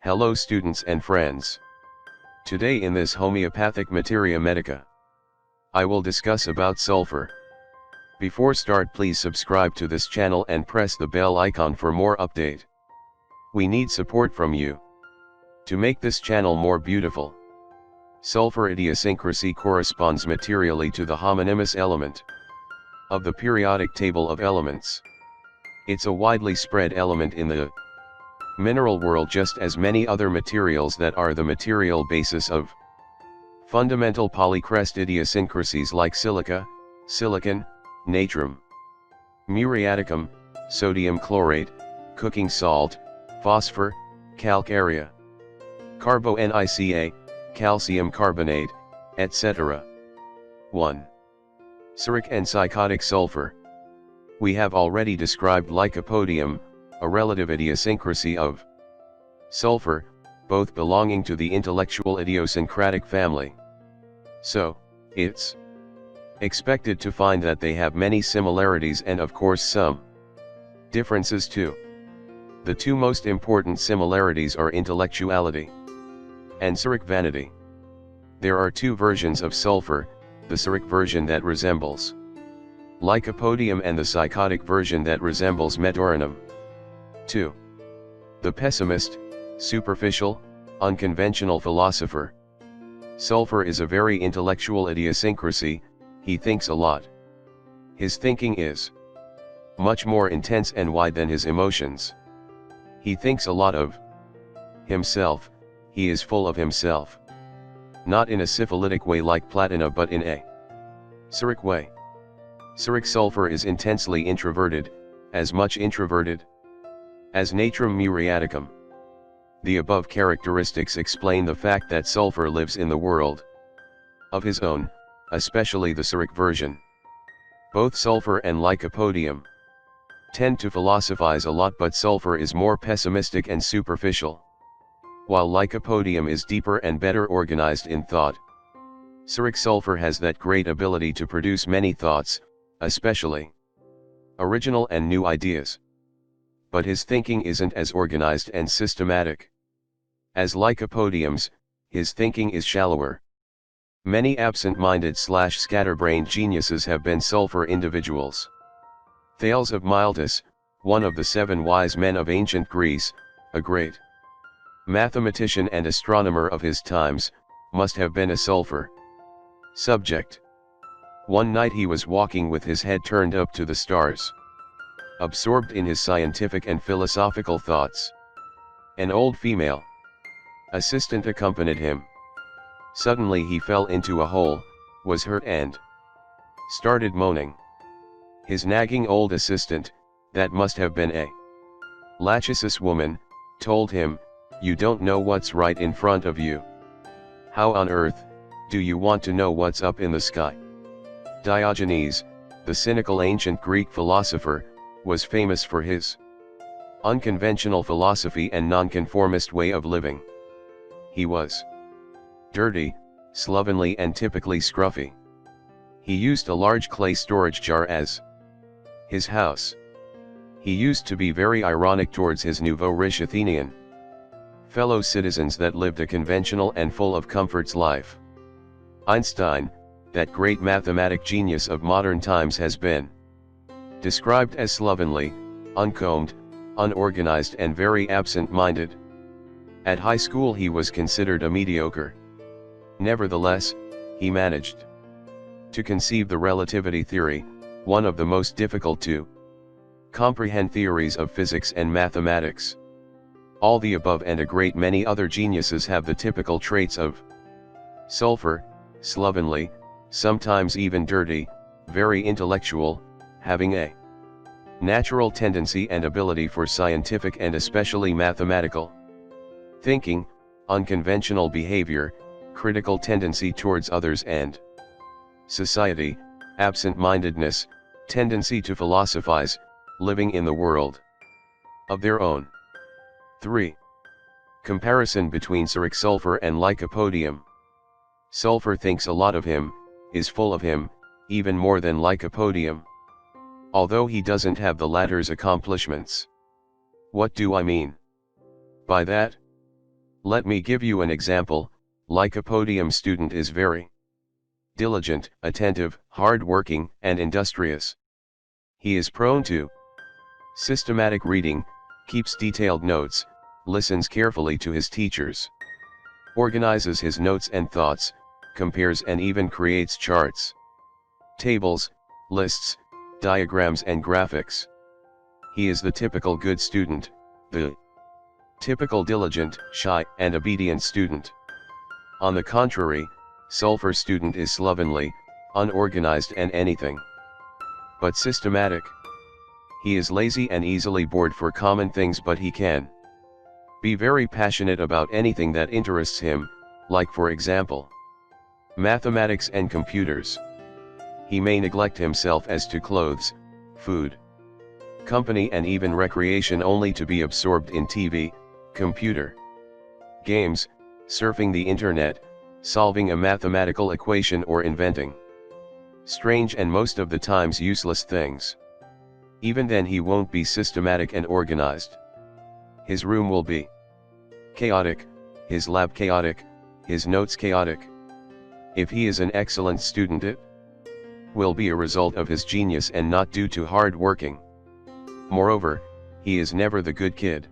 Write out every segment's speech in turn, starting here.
Hello students and friends. Today in this homeopathic Materia Medica, I will discuss about sulfur. Before start, please subscribe to this channel and press the bell icon for more update. We need support from you to make this channel more beautiful. Sulfur idiosyncrasy corresponds materially to the homonymous element of the periodic table of elements. It's a widely spread element in the mineral world, just as many other materials that are the material basis of fundamental polycrest idiosyncrasies like silica, silicon, natrum, muriaticum, sodium chlorate, cooking salt, phosphor, calcarea, carbonica, calcium carbonate, etc. 1. Ceric and psychotic sulfur. We have already described lycopodium, a relative idiosyncrasy of sulfur, both belonging to the intellectual idiosyncratic family. So, it's expected to find that they have many similarities and of course some differences too. The two most important similarities are intellectuality and ceric vanity. There are two versions of sulfur, the ceric version that resembles lycopodium and the psychotic version that resembles medorinum. 2. The pessimist, superficial, unconventional philosopher. Sulfur is a very intellectual idiosyncrasy. He thinks a lot. His thinking is much more intense and wide than his emotions. He thinks a lot of himself. He is full of himself. Not in a syphilitic way like Platina, but in a ceric way. Ceric sulfur is intensely introverted, as much introverted as natrum muriaticum. The above characteristics explain the fact that sulfur lives in the world of his own, especially the ceric version. Both sulfur and lycopodium tend to philosophize a lot, but sulfur is more pessimistic and superficial, while lycopodium is deeper and better organized in thought. Ceric sulfur has that great ability to produce many thoughts, especially original and new ideas. But his thinking isn't as organized and systematic as lycopodium's. His thinking is shallower. Many absent-minded/scatterbrained geniuses have been sulfur individuals. Thales of Miletus, one of the 7 wise men of ancient Greece, a great mathematician and astronomer of his times, must have been a sulfur subject. One night he was walking with his head turned up to the stars, absorbed in his scientific and philosophical thoughts. An old female assistant accompanied him. Suddenly he fell into a hole, was hurt and started moaning. His nagging old assistant, that must have been a lachesis woman, told him, "You don't know what's right in front of you. How on earth do you want to know what's up in the sky?" Diogenes, the cynical ancient Greek philosopher, was famous for his unconventional philosophy and nonconformist way of living. He was dirty, slovenly and typically scruffy. He used a large clay storage jar as his house. He used to be very ironic towards his nouveau riche Athenian fellow citizens that lived a conventional and full of comforts life. Einstein, that great mathematic genius of modern times, has been described as slovenly, uncombed, unorganized and very absent-minded. At high school he was considered a mediocre. Nevertheless, he managed to conceive the relativity theory, one of the most difficult to comprehend theories of physics and mathematics. All the above and a great many other geniuses have the typical traits of sulfur: slovenly, sometimes even dirty, very intellectual, having a natural tendency and ability for scientific and especially mathematical thinking, unconventional behavior, critical tendency towards others and society, absent-mindedness, tendency to philosophize, living in the world of their own. 3. Comparison between ceric sulfur and lycopodium. Sulfur thinks a lot of him, is full of him, even more than lycopodium, although he doesn't have the latter's accomplishments. What do I mean by that? Let me give you an example. Lycopodium student is very diligent, attentive, hard-working, and industrious. He is prone to systematic reading, keeps detailed notes, listens carefully to his teachers, organizes his notes and thoughts, compares and even creates charts, tables, lists, diagrams and graphics. He is the typical good student, the typical diligent, shy, and obedient student. On the contrary, sulphur student is slovenly, unorganized and anything but systematic. He is lazy and easily bored for common things, but he can be very passionate about anything that interests him, like for example, mathematics and computers. He may neglect himself as to clothes, food, company and even recreation only to be absorbed in TV, computer games, surfing the internet, solving a mathematical equation or inventing strange and most of the times useless things. Even then he won't be systematic and organized. His room will be chaotic, his lab chaotic, his notes chaotic. If he is an excellent student, it will be a result of his genius and not due to hard working. Moreover, he is never the good kid.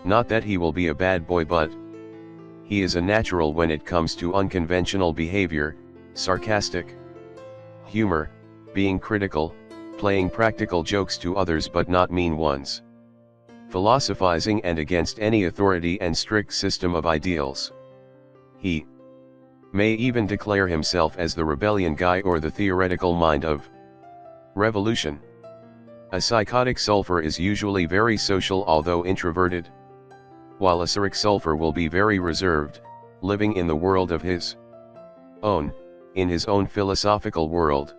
Not that he will be a bad boy, but he is a natural when it comes to unconventional behavior, sarcastic humor, being critical, playing practical jokes to others but not mean ones, philosophizing and against any authority and strict system of ideals. He may even declare himself as the rebellion guy or the theoretical mind of revolution. A psychotic sulphur is usually very social although introverted, while a cyric sulphur will be very reserved, living in the world of his own, in his own philosophical world.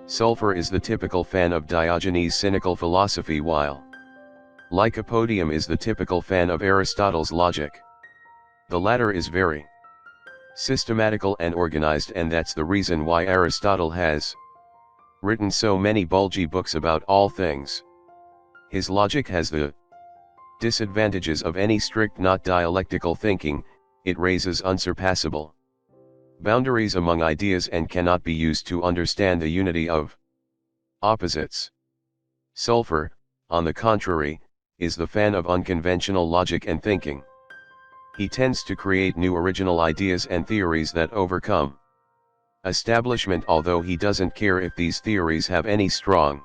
Sulphur is the typical fan of Diogenes' cynical philosophy, while Lycopodium is the typical fan of Aristotle's logic. The latter is very systematical and organized, and that's the reason why Aristotle has written so many bulgy books about all things. His logic has the disadvantages of any strict not dialectical thinking. It raises unsurpassable boundaries among ideas and cannot be used to understand the unity of opposites. Sulphur, on the contrary, is the fan of unconventional logic and thinking. He tends to create new original ideas and theories that overcome establishment, although he doesn't care if these theories have any strong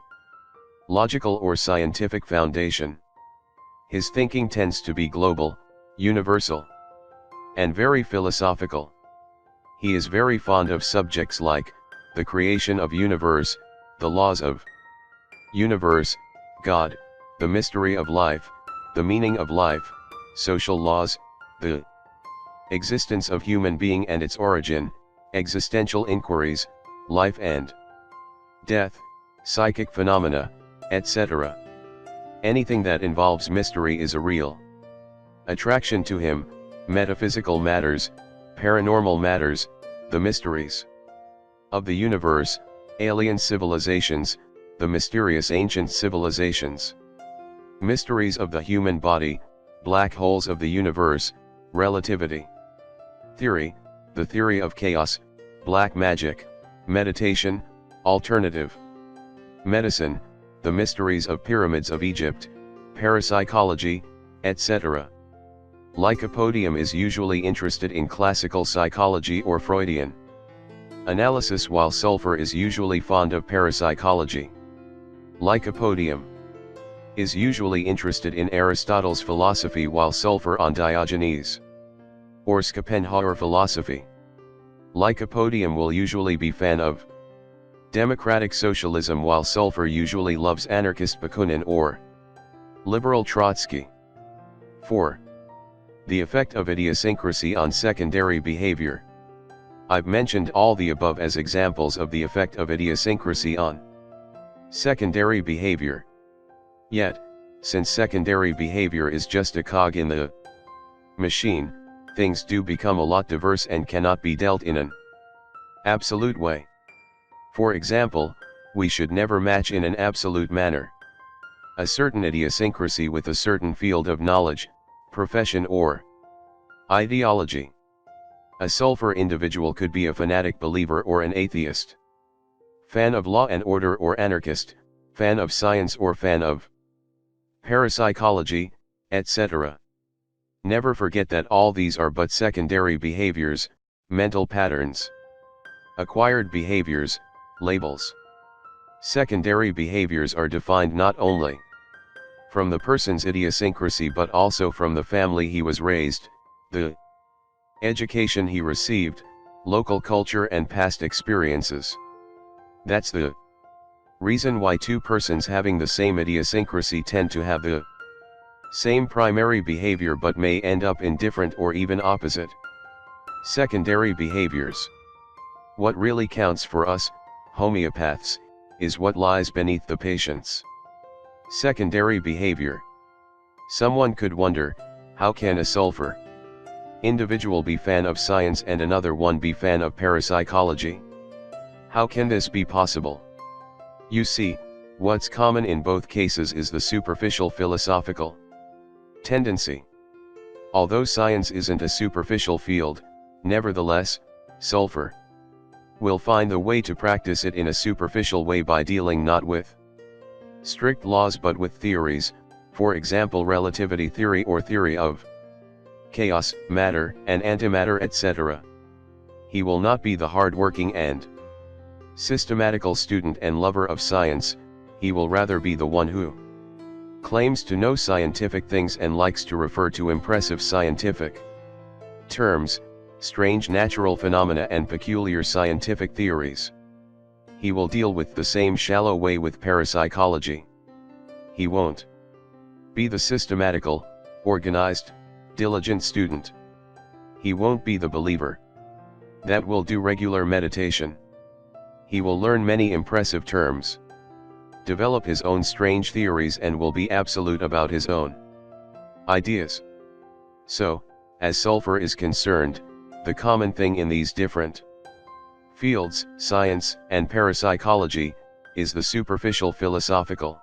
logical or scientific foundation. His thinking tends to be global, universal, and very philosophical. He is very fond of subjects like the creation of universe, the laws of universe, God, the mystery of life, the meaning of life, social laws, the existence of human being and its origin, existential inquiries, life and death, psychic phenomena, etc. Anything that involves mystery is a real attraction to him. Metaphysical matters, paranormal matters, the mysteries of the universe, alien civilizations, the mysterious ancient civilizations, mysteries of the human body, black holes of the universe, relativity theory, the theory of chaos, black magic, meditation, alternative medicine, the mysteries of pyramids of Egypt, parapsychology, etc. Lycopodium is usually interested in classical psychology or Freudian analysis, while sulphur is usually fond of parapsychology. Lycopodium is usually interested in Aristotle's philosophy, while sulphur on Diogenes or Schopenhauer philosophy. Lycopodium will usually be fan of democratic socialism, while sulphur usually loves anarchist Bakunin or liberal Trotsky. 4. The effect of idiosyncrasy on secondary behavior. I've mentioned all the above as examples of the effect of idiosyncrasy on secondary behavior. Yet, since secondary behavior is just a cog in the machine, things do become a lot diverse and cannot be dealt in an absolute way. For example, we should never match in an absolute manner a certain idiosyncrasy with a certain field of knowledge, profession or Ideology. A sulphur individual could be a fanatic believer or an atheist. Fan of law and order or anarchist, fan of science or fan of parapsychology, etc. Never forget that all these are but secondary behaviors, mental patterns. Acquired behaviors, labels. Secondary behaviors are defined not only from the person's idiosyncrasy but also from the family he was raised, the education he received, local culture and past experiences. That's the reason why two persons having the same idiosyncrasy tend to have the same primary behavior but may end up in different or even opposite secondary behaviors. What really counts for us, homeopaths, is what lies beneath the patient's secondary behavior. Someone could wonder, how can a sulphur individual be fan of science and another one be fan of parapsychology? How can this be possible? You see, what's common in both cases is the superficial philosophical tendency. Although science isn't a superficial field, nevertheless, sulphur will find the way to practice it in a superficial way by dealing not with strict laws but with theories, for example relativity theory or theory of chaos, matter and antimatter etc. He will not be the hard-working and systematical student and lover of science, he will rather be the one who claims to know scientific things and likes to refer to impressive scientific terms, strange natural phenomena and peculiar scientific theories. He will deal with the same shallow way with parapsychology. He won't be the systematical, organized, diligent student. He won't be the believer that will do regular meditation. He will learn many impressive terms, develop his own strange theories and will be absolute about his own ideas. So, as sulphur is concerned, the common thing in these different fields, science and parapsychology, is the superficial philosophical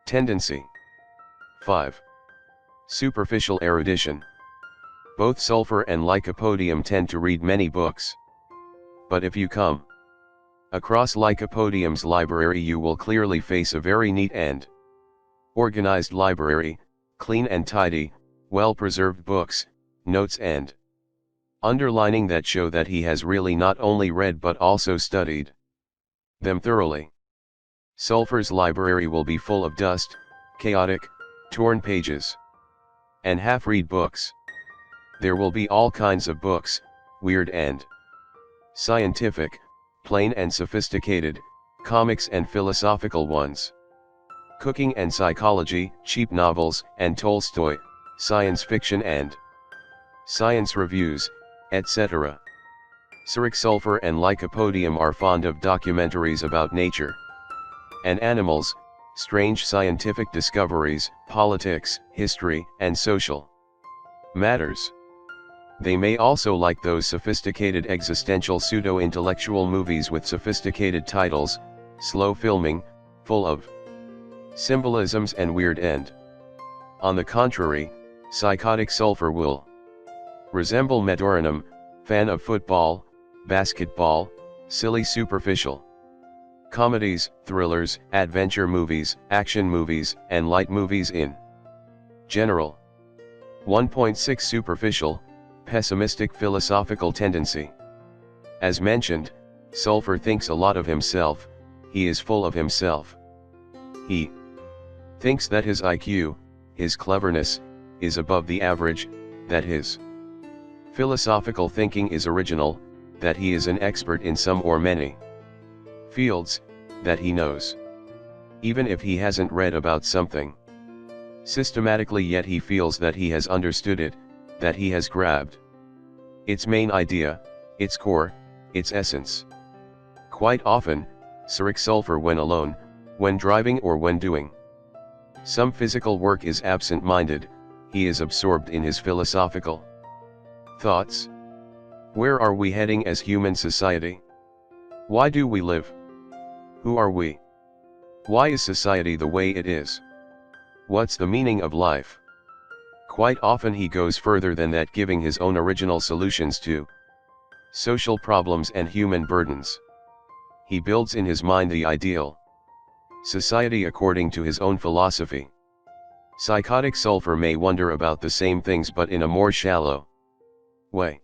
tendency. 5. Superficial erudition. Both sulphur and lycopodium tend to read many books. But if you come across lycopodium's library, you will clearly face a very neat and organized library, clean and tidy, well-preserved books, notes and underlining that show that he has really not only read but also studied them thoroughly. Sulphur's library will be full of dust, chaotic, torn pages, and half-read books. There will be all kinds of books, weird and scientific, plain and sophisticated, comics and philosophical ones, cooking and psychology, cheap novels and Tolstoy, science fiction and science reviews, etc. Sulphur and lycopodium are fond of documentaries about nature and animals, strange scientific discoveries, politics, history, and social matters. They may also like those sophisticated existential pseudo-intellectual movies with sophisticated titles, slow filming, full of symbolisms and weird end. On the contrary, psychotic sulphur will resemble Medorinium, fan of football, basketball, silly superficial comedies, thrillers, adventure movies, action movies, and light movies in general. 1.6 Superficial, pessimistic philosophical tendency. As mentioned, sulphur thinks a lot of himself, he is full of himself. He thinks that his IQ, his cleverness, is above the average, that his philosophical thinking is original, that he is an expert in some or many fields, that he knows even if he hasn't read about something systematically, yet he feels that he has understood it, that he has grabbed its main idea, its core, its essence. Quite often, sulphur when alone, when driving or when doing some physical work is absent-minded, he is absorbed in his philosophical thoughts. Where are we heading as human society? Why do we live? Who are we? Why is society the way it is? What's the meaning of life? Quite often he goes further than that, giving his own original solutions to social problems and human burdens. He builds in his mind the ideal society according to his own philosophy. Psychotic sulphur may wonder about the same things but in a more shallow way.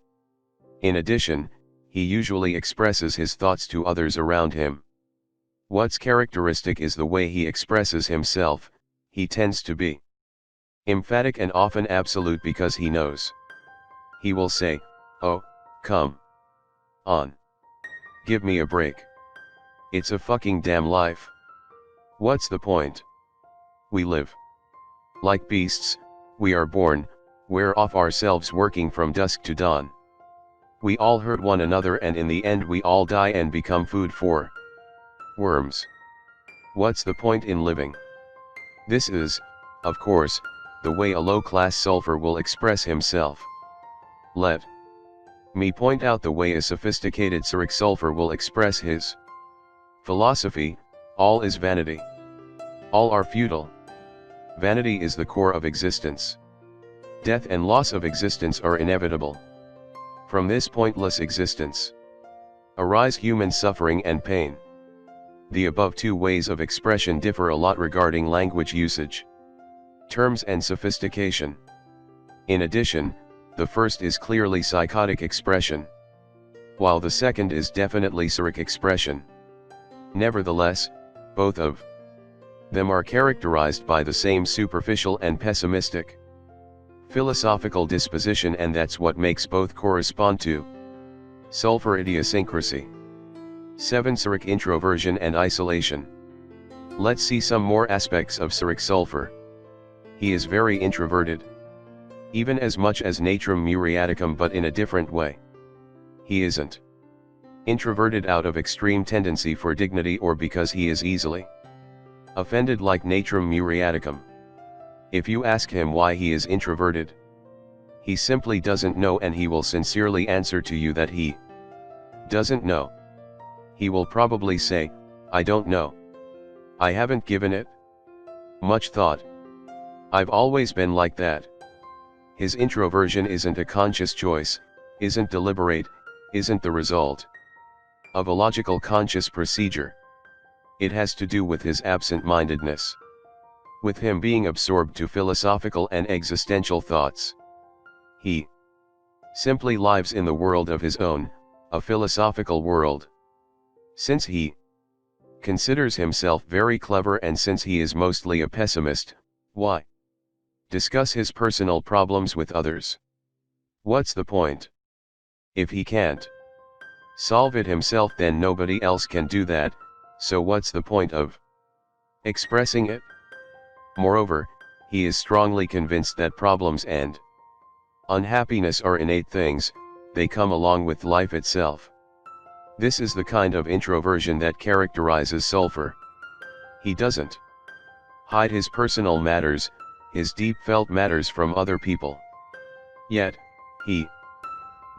In addition, he usually expresses his thoughts to others around him. What's characteristic is the way he expresses himself. He tends to be emphatic and often absolute because he knows. He will say, "Oh, come on. Give me a break. It's a fucking damn life. What's the point? We live like beasts, we are born, we're off ourselves working from dusk to dawn. We all hurt one another and in the end we all die and become food for worms. What's the point in living?" This is, of course, the way a low-class sulphur will express himself. Let me point out the way a sophisticated Cyric sulphur will express his philosophy. All is vanity. All are futile. Vanity is the core of existence. Death and loss of existence are inevitable. From this pointless existence arise human suffering and pain. The above two ways of expression differ a lot regarding language usage, terms and sophistication. In addition, the first is clearly psychotic expression, while the second is definitely Cyric expression. Nevertheless, both of them are characterized by the same superficial and pessimistic philosophical disposition, and that's what makes both correspond to sulphur idiosyncrasy. 7. Cyric introversion and isolation. Let's see some more aspects of Cyric sulphur. He is very introverted, even as much as natrum muriaticum, but in a different way. He isn't introverted out of extreme tendency for dignity or because he is easily offended like natrum muriaticum. If you ask him why he is introverted, he simply doesn't know, and he will sincerely answer to you that he doesn't know. He will probably say, "I don't know. I haven't given it much thought. I've always been like that." His introversion isn't a conscious choice, isn't deliberate, isn't the result of a logical conscious procedure. It has to do with his absent-mindedness, with him being absorbed to philosophical and existential thoughts. He simply lives in the world of his own, a philosophical world. Since he considers himself very clever and since he is mostly a pessimist, why discuss his personal problems with others? What's the point? If he can't solve it himself, then nobody else can do that, so what's the point of expressing it? Moreover, he is strongly convinced that problems and unhappiness are innate things, they come along with life itself. This is the kind of introversion that characterizes sulphur. He doesn't hide his personal matters, his deep felt matters from other people. Yet, he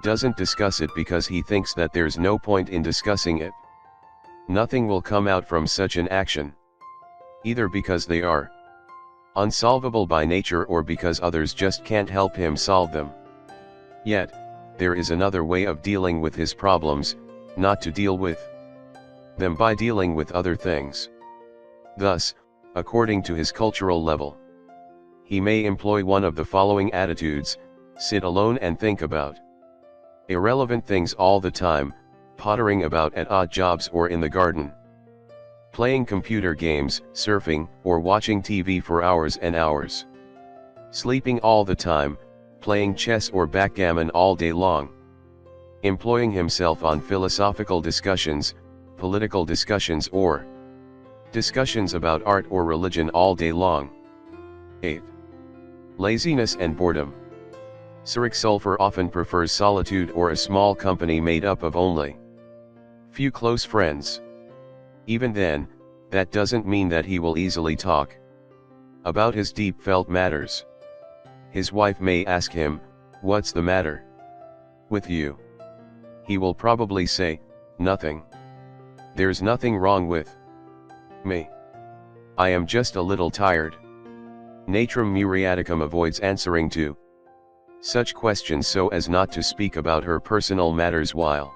doesn't discuss it because he thinks that there's no point in discussing it. Nothing will come out from such an action, either because they are unsolvable by nature or because others just can't help him solve them. Yet, there is another way of dealing with his problems, not to deal with them by dealing with other things. Thus, according to his cultural level, he may employ one of the following attitudes: sit alone and think about irrelevant things all the time, pottering about at odd jobs or in the garden, playing computer games, surfing, or watching TV for hours and hours, sleeping all the time, playing chess or backgammon all day long, employing himself on philosophical discussions, political discussions, or discussions about art or religion all day long. 8. Laziness and boredom. Cyric sulphur often prefers solitude or a small company made up of only few close friends. Even then, that doesn't mean that he will easily talk about his deep felt matters. His wife may ask him, "What's the matter with you?" He will probably say, "Nothing. There's nothing wrong with me. I am just a little tired." Natrum muriaticum avoids answering to such questions so as not to speak about her personal matters, while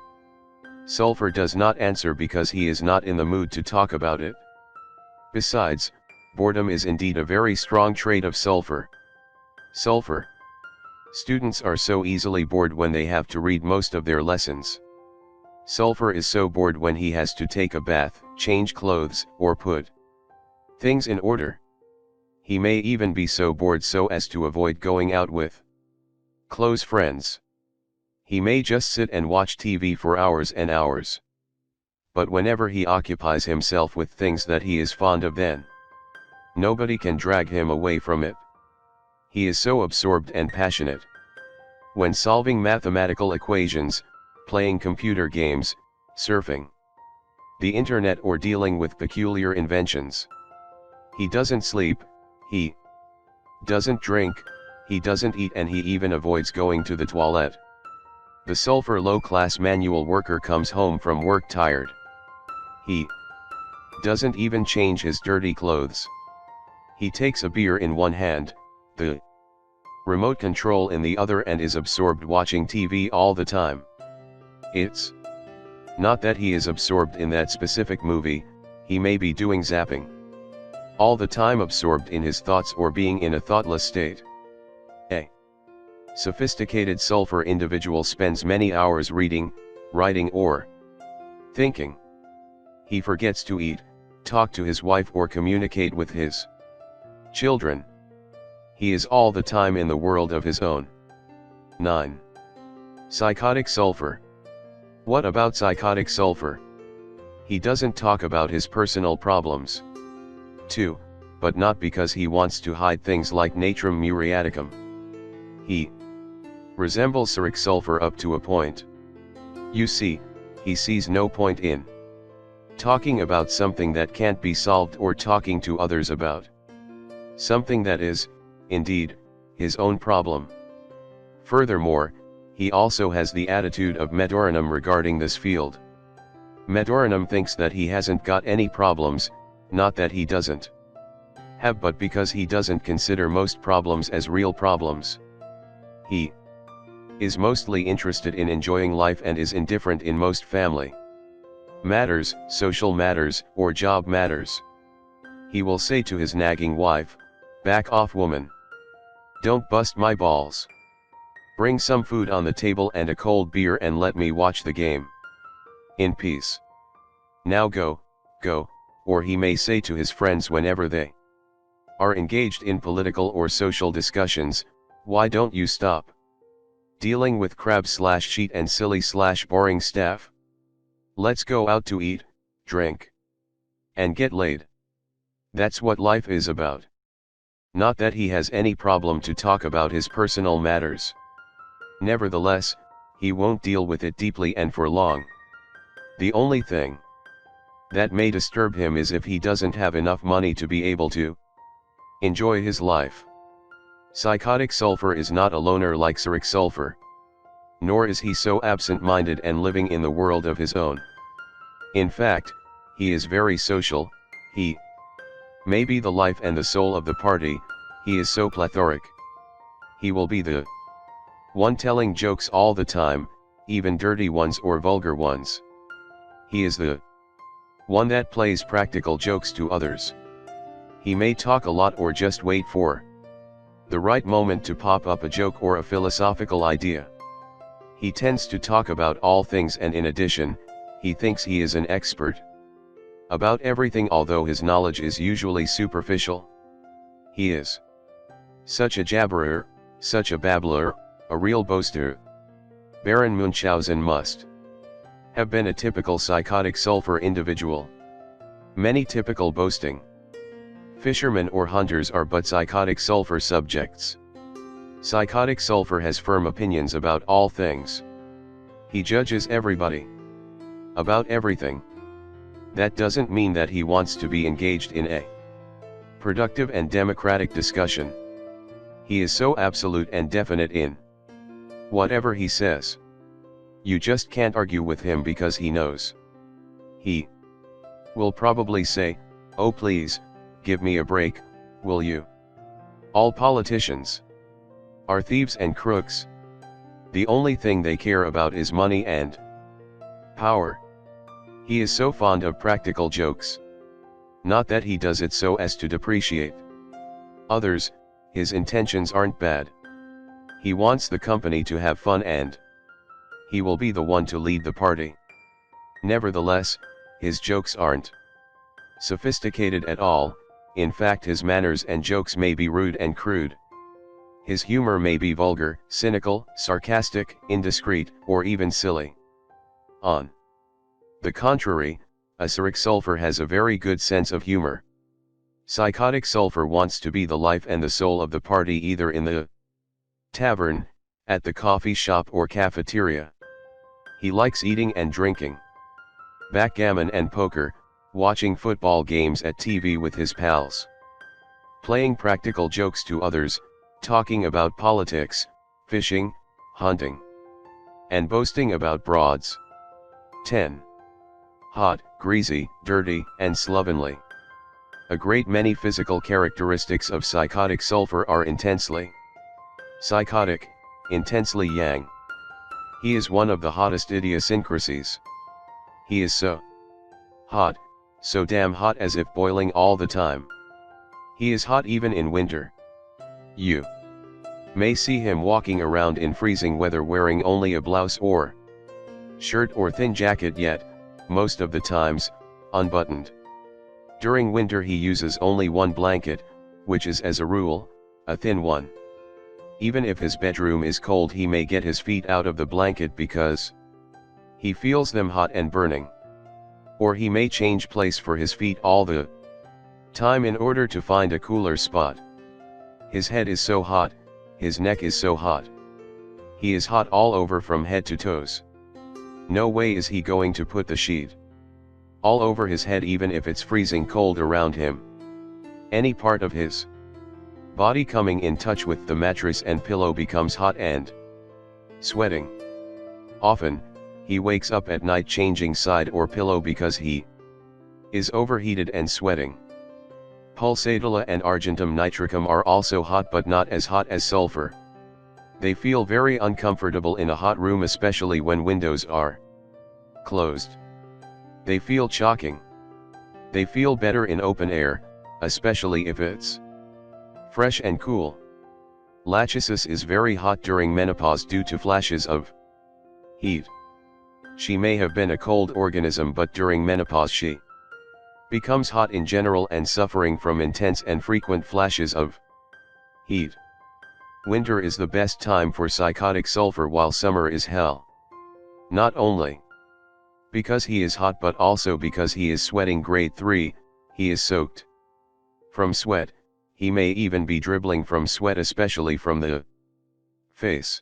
Sulphur does not answer because he is not in the mood to talk about it. Besides, boredom is indeed a very strong trait of Sulphur. Sulphur students are so easily bored when they have to read most of their lessons. Sulphur is so bored when he has to take a bath, change clothes, or put things in order. He may even be so bored so as to avoid going out with close friends. He may just sit and watch TV for hours and hours. But whenever he occupies himself with things that he is fond of, then nobody can drag him away from it. He is so absorbed and passionate. When solving mathematical equations, playing computer games, surfing the internet, or dealing with peculiar inventions. He doesn't sleep, he doesn't drink, he doesn't eat, and he even avoids going to the toilet. The Sulphur low-class manual worker comes home from work tired. He doesn't even change his dirty clothes. He takes a beer in one hand, the remote control in the other, and is absorbed watching TV all the time. It's not that he is absorbed in that specific movie, he may be doing zapping all the time, absorbed in his thoughts or being in a thoughtless state. A sophisticated Sulphur individual spends many hours reading, writing, or thinking. He forgets to eat, talk to his wife, or communicate with his children. He is all the time in the world of his own. 9. Psychotic Sulphur. What about psychotic Sulphur? He doesn't talk about his personal problems. 2. But not because he wants to hide things like Natrum muriaticum. He resembles Cyric Sulphur up to a point. You see, he sees no point in talking about something that can't be solved, or talking to others about something that is, indeed, his own problem. Furthermore, he also has the attitude of Medorinum regarding this field. Medorinum thinks that he hasn't got any problems, not that he doesn't have, but because he doesn't consider most problems as real problems. He is mostly interested in enjoying life and is indifferent in most family matters, social matters, or job matters. He will say to his nagging wife, "Back off, woman. Don't bust my balls. Bring some food on the table and a cold beer and let me watch the game in peace. Now go, go," or he may say to his friends whenever they are engaged in political or social discussions, "Why don't you stop dealing with crab/sheet and silly/boring staff? Let's go out to eat, drink, and get laid." That's what life is about. Not that he has any problem to talk about his personal matters. Nevertheless, he won't deal with it deeply and for long. The only thing that may disturb him is if he doesn't have enough money to be able to enjoy his life. Psychotic Sulphur is not a loner like Cyric Sulphur. Nor is he so absent-minded and living in the world of his own. In fact, he is very social. He may be the life and the soul of the party. He is so plethoric. He will be the one telling jokes all the time, even dirty ones or vulgar ones. He is the one that plays practical jokes to others. He may talk a lot or just wait for the right moment to pop up a joke or a philosophical idea. He tends to talk about all things, and in addition, he thinks he is an expert about everything, although his knowledge is usually superficial. He is such a jabberer, such a babbler, a real boaster. Baron Munchausen must have been a typical psychotic Sulphur individual. Many typical boasting fishermen or hunters are but psychotic Sulphur subjects. Psychotic Sulphur has firm opinions about all things. He judges everybody about everything. That doesn't mean that he wants to be engaged in a productive and democratic discussion. He is so absolute and definite in whatever he says. You just can't argue with him because he knows. He will probably say, "Oh please, give me a break, will you?" All politicians are thieves and crooks. The only thing they care about is money and power. He is so fond of practical jokes. Not that he does it so as to depreciate others, his intentions aren't bad. He wants the company to have fun and he will be the one to lead the party. Nevertheless, his jokes aren't sophisticated at all. In fact, his manners and jokes may be rude and crude. His humor may be vulgar, cynical, sarcastic, indiscreet, or even silly. On the contrary, a cynic sulphur has a very good sense of humor. Psychotic sulphur wants to be the life and the soul of the party, either in the tavern, at the coffee shop or cafeteria. He likes eating and drinking, backgammon and poker, watching football games at TV with his pals, playing practical jokes to others, talking about politics, fishing, hunting, and boasting about broads. 10. Hot, greasy, dirty, and slovenly. A great many physical characteristics of psychotic sulphur are intensely psychotic, intensely yang. He is one of the hottest idiosyncrasies. He is so hot, so damn hot, as if boiling all the time. He is hot even in winter. You may see him walking around in freezing weather wearing only a blouse or shirt or thin jacket, yet, most of the times, unbuttoned. During winter he uses only one blanket, which is as a rule, a thin one. Even if his bedroom is cold, he may get his feet out of the blanket because he feels them hot and burning. Or he may change place for his feet all the time in order to find a cooler spot. His head is so hot, his neck is so hot. He is hot all over from head to toes. No way is he going to put the sheet all over his head even if it's freezing cold around him. Any part of his body coming in touch with the mattress and pillow becomes hot and sweating. Often, he wakes up at night changing side or pillow because he is overheated and sweating. Pulsatilla and argentum nitricum are also hot, but not as hot as sulphur. They feel very uncomfortable in a hot room, especially when windows are closed. They feel choking. They feel better in open air, especially if it's fresh and cool. Lachesis is very hot during menopause due to flashes of heat. She may have been a cold organism, but during menopause she becomes hot in general and suffering from intense and frequent flashes of heat. Winter is the best time for psychotic sulphur, while summer is hell. Not only because he is hot, but also because he is sweating grade 3, he is soaked from sweat. He may even be dribbling from sweat, especially from the face.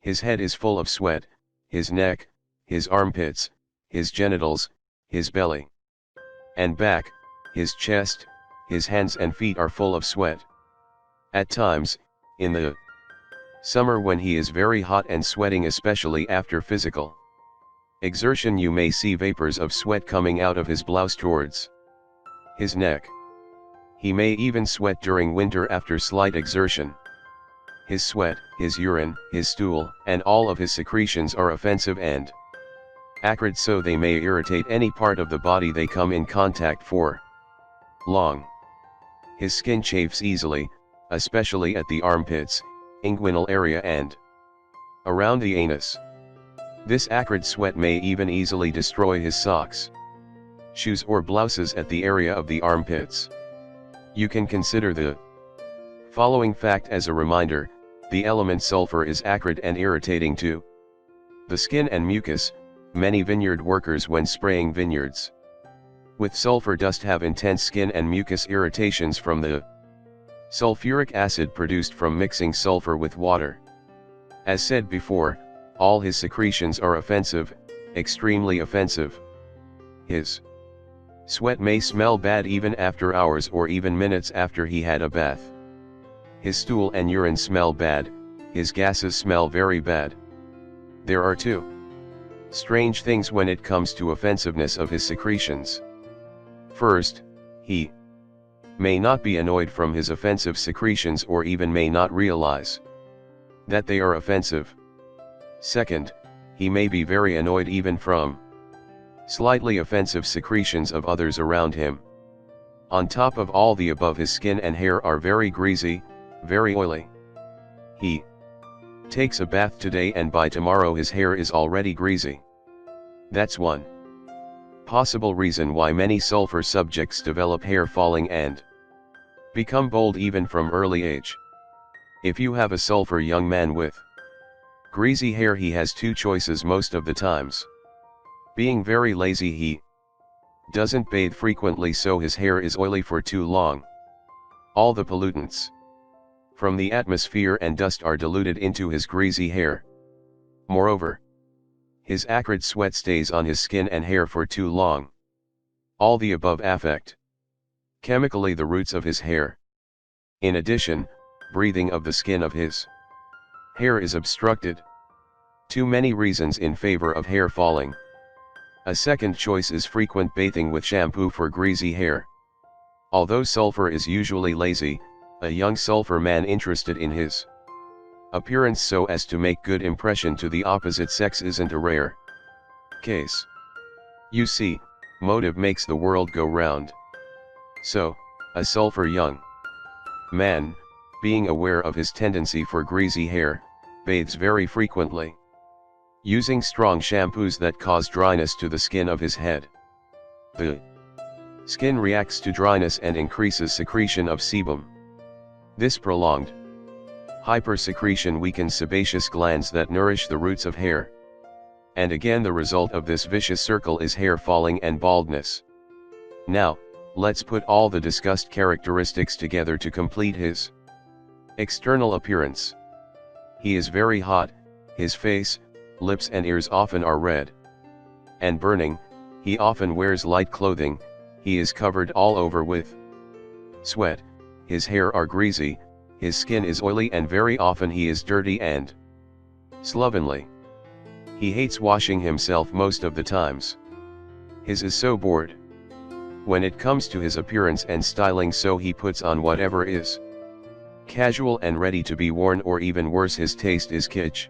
His head is full of sweat, his neck, his armpits, his genitals, his belly and back, his chest, his hands and feet are full of sweat. At times, in the summer when he is very hot and sweating, especially after physical exertion, you may see vapors of sweat coming out of his blouse towards his neck. He may even sweat during winter after slight exertion. His sweat, his urine, his stool, and all of his secretions are offensive and acrid, so they may irritate any part of the body they come in contact for long. His skin chafes easily, especially at the armpits, inguinal area and around the anus. This acrid sweat may even easily destroy his socks, shoes or blouses at the area of the armpits. You can consider the following fact as a reminder: the element sulfur is acrid and irritating to the skin and mucus. Many vineyard workers, when spraying vineyards with sulfur dust, have intense skin and mucus irritations from the sulfuric acid produced from mixing sulfur with water. As said before, all his secretions are offensive, extremely offensive. His sweat may smell bad even after hours or even minutes after he had a bath. His stool and urine smell bad, his gases smell very bad. There are two strange things when it comes to offensiveness of his secretions. First, he may not be annoyed from his offensive secretions or even may not realize that they are offensive. Second, he may be very annoyed even from slightly offensive secretions of others around him. On top of all the above, his skin and hair are very greasy, very oily. He takes a bath today and by tomorrow his hair is already greasy. That's one possible reason why many sulfur subjects develop hair falling and become bald even from early age. If you have a sulfur young man with greasy hair, he has two choices most of the times. Being very lazy, he doesn't bathe frequently, so his hair is oily for too long. All the pollutants from the atmosphere and dust are diluted into his greasy hair. Moreover, his acrid sweat stays on his skin and hair for too long. All the above affect chemically the roots of his hair. In addition, breathing of the skin of his hair is obstructed. Too many reasons in favor of hair falling. A second choice is frequent bathing with shampoo for greasy hair. Although sulfur is usually lazy, a young sulfur man interested in his appearance so as to make good impression to the opposite sex isn't a rare case. You see, motive makes the world go round. So, a sulfur young man, being aware of his tendency for greasy hair, bathes very frequently, using strong shampoos that cause dryness to the skin of his head. The skin reacts to dryness and increases secretion of sebum. This prolonged hypersecretion weakens sebaceous glands that nourish the roots of hair. And again, the result of this vicious circle is hair falling and baldness. Now, let's put all the discussed characteristics together to complete his external appearance. He is very hot, his face, lips and ears often are red and burning, he often wears light clothing, he is covered all over with sweat, his hair are greasy, his skin is oily and very often he is dirty and slovenly. He hates washing himself most of the times. His is so bored when it comes to his appearance and styling, so he puts on whatever is casual and ready to be worn, or even worse, his taste is kitsch.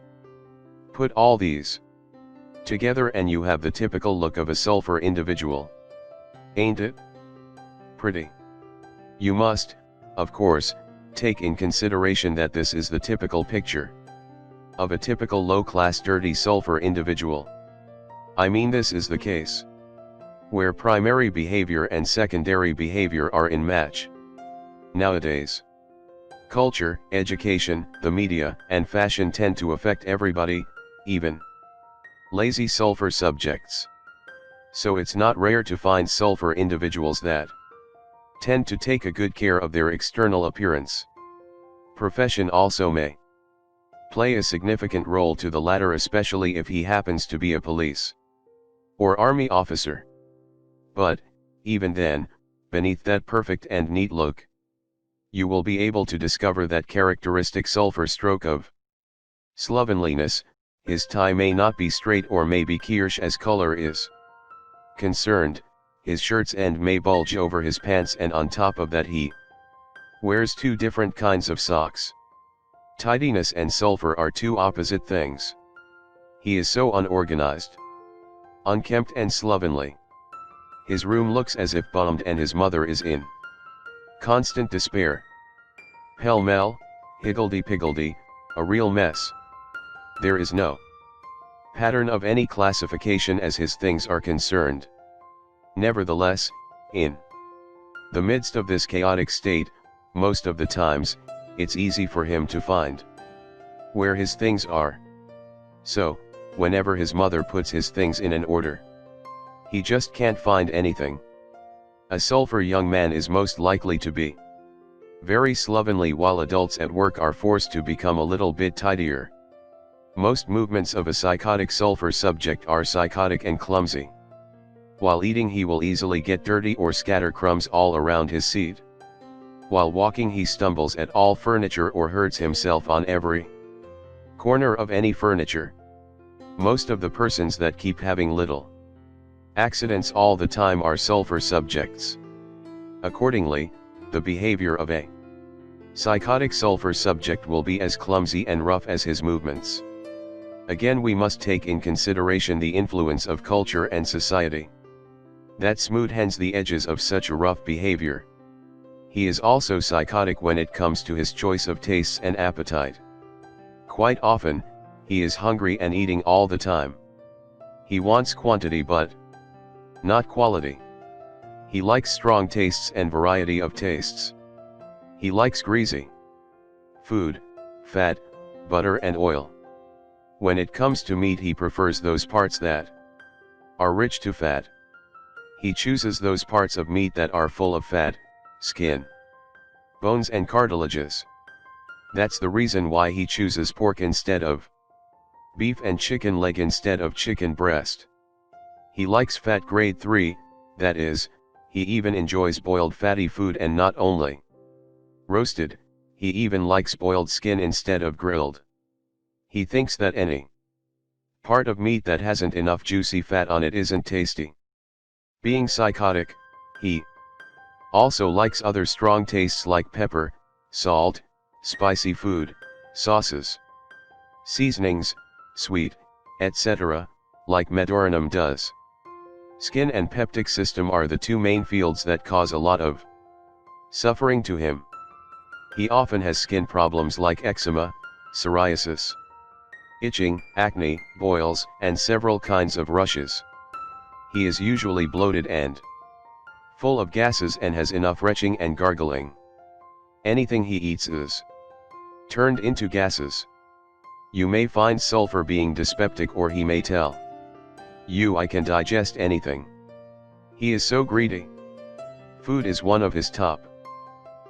Put all these together and you have the typical look of a sulfur individual. Ain't it pretty? You must, of course, take in consideration that this is the typical picture of a typical low-class dirty sulfur individual. I mean, this is the case where primary behavior and secondary behavior are in match. Nowadays, culture, education, the media, and fashion tend to affect everybody, even lazy sulfur subjects. So it's not rare to find sulfur individuals that tend to take a good care of their external appearance. Profession also may play a significant role to the latter, especially if he happens to be a police or army officer. But, even then, beneath that perfect and neat look, you will be able to discover that characteristic sulfur stroke of slovenliness. His tie may not be straight or may be kirsch as color is concerned, his shirt's end may bulge over his pants, and on top of that he wears two different kinds of socks. Tidiness and sulfur are two opposite things. He is so unorganized, unkempt and slovenly. His room looks as if bombed and his mother is in constant despair. Pell-mell, higgledy-piggledy, a real mess. There is no pattern of any classification as his things are concerned. Nevertheless, in the midst of this chaotic state, most of the times, it's easy for him to find where his things are. So, whenever his mother puts his things in an order, he just can't find anything. A sulfur young man is most likely to be very slovenly, while adults at work are forced to become a little bit tidier. Most movements of a psychotic sulfur subject are psychotic and clumsy. While eating, he will easily get dirty or scatter crumbs all around his seat. While walking, he stumbles at all furniture or hurts himself on every corner of any furniture. Most of the persons that keep having little accidents all the time are sulfur subjects. Accordingly, The behavior of a psychotic sulphur subject will be as clumsy and rough as his movements. Again, we must take in consideration the influence of culture and society that smoothens the edges of such a rough behavior. He is also psychotic when it comes to his choice of tastes and appetite. Quite often, he is hungry and eating all the time. He wants quantity but not quality. He likes strong tastes and variety of tastes. He likes greasy food, fat, butter and oil. When it comes to meat, he prefers those parts that are rich to fat. He chooses those parts of meat that are full of fat, skin, bones and cartilages. That's the reason why he chooses pork instead of beef and chicken leg instead of chicken breast. He likes fat grade 3, that is, he even enjoys boiled fatty food and not only roasted, he even likes boiled skin instead of grilled. He thinks that any part of meat that hasn't enough juicy fat on it isn't tasty. Being psychotic, he also likes other strong tastes like pepper, salt, spicy food, sauces, seasonings, sweet, etc., like Materia does. Skin and peptic system are the two main fields that cause a lot of suffering to him. He often has skin problems like eczema, psoriasis, itching, acne, boils, and several kinds of rushes. He is usually bloated and full of gases and has enough retching and gargling. Anything he eats is turned into gases. You may find sulphur being dyspeptic, or he may tell you, I can digest anything. He is so greedy. Food is one of his top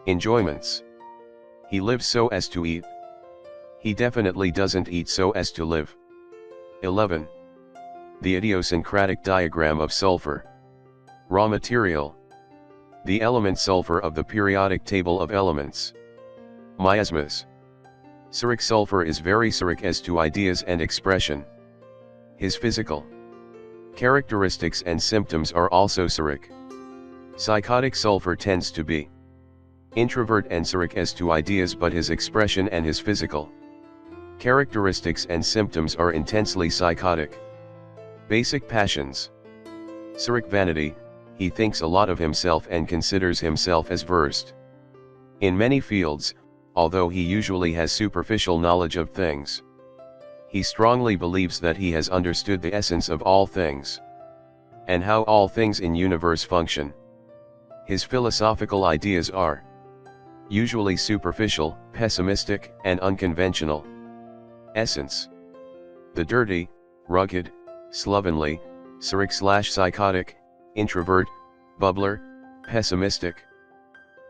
enjoyments. He lives so as to eat. He definitely doesn't eat so as to live. 11. The idiosyncratic diagram of sulphur. Raw material. The element sulphur of the periodic table of elements. Miasmas. Cyric sulphur is very cyric as to ideas and expression. His physical characteristics and symptoms are also cyric. Psychotic sulphur tends to be introvert and cyric as to ideas, but his expression and his physical characteristics and symptoms are intensely psychotic. Basic passions. Cyric vanity, he thinks a lot of himself and considers himself as versed in many fields, although he usually has superficial knowledge of things. He strongly believes that he has understood the essence of all things and how all things in universe function. His philosophical ideas are usually superficial, pessimistic, and unconventional. Essence. The dirty, rugged, slovenly, cyric/psychotic, introvert, bubbler, pessimistic,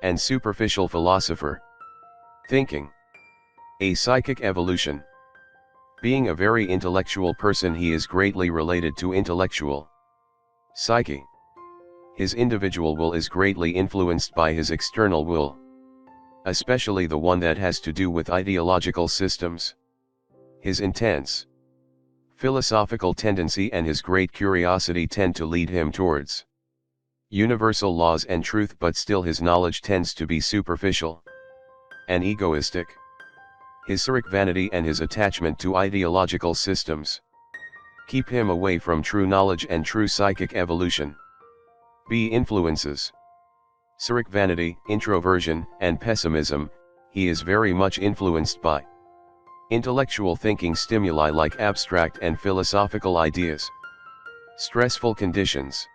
and superficial philosopher. Thinking. A psychic evolution. Being a very intellectual person, he is greatly related to intellectual psyche. His individual will is greatly influenced by his external will, especially the one that has to do with ideological systems. His intense philosophical tendency and his great curiosity tend to lead him towards universal laws and truth, but still his knowledge tends to be superficial and egoistic. His cyric vanity and his attachment to ideological systems keep him away from true knowledge and true psychic evolution. B. Influences. Cyric vanity, introversion, and pessimism. He is very much influenced by intellectual thinking stimuli like abstract and philosophical ideas. Stressful conditions.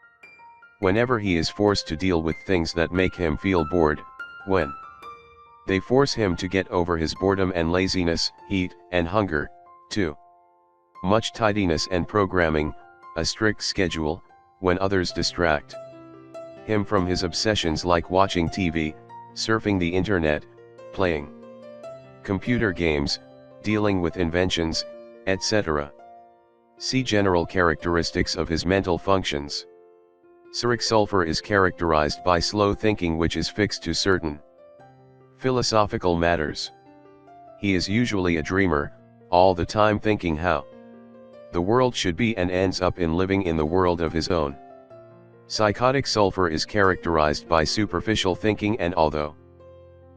Whenever he is forced to deal with things that make him feel bored, when they force him to get over his boredom and laziness, heat, and hunger, too much tidiness and programming, a strict schedule, when others distract him from his obsessions like watching TV, surfing the internet, playing computer games, dealing with inventions, etc. See general characteristics of his mental functions. Cyric sulphur is characterized by slow thinking, which is fixed to certain philosophical matters. He is usually a dreamer, all the time thinking how the world should be, and ends up in living in the world of his own Psychotic sulphur is characterized by superficial thinking, and although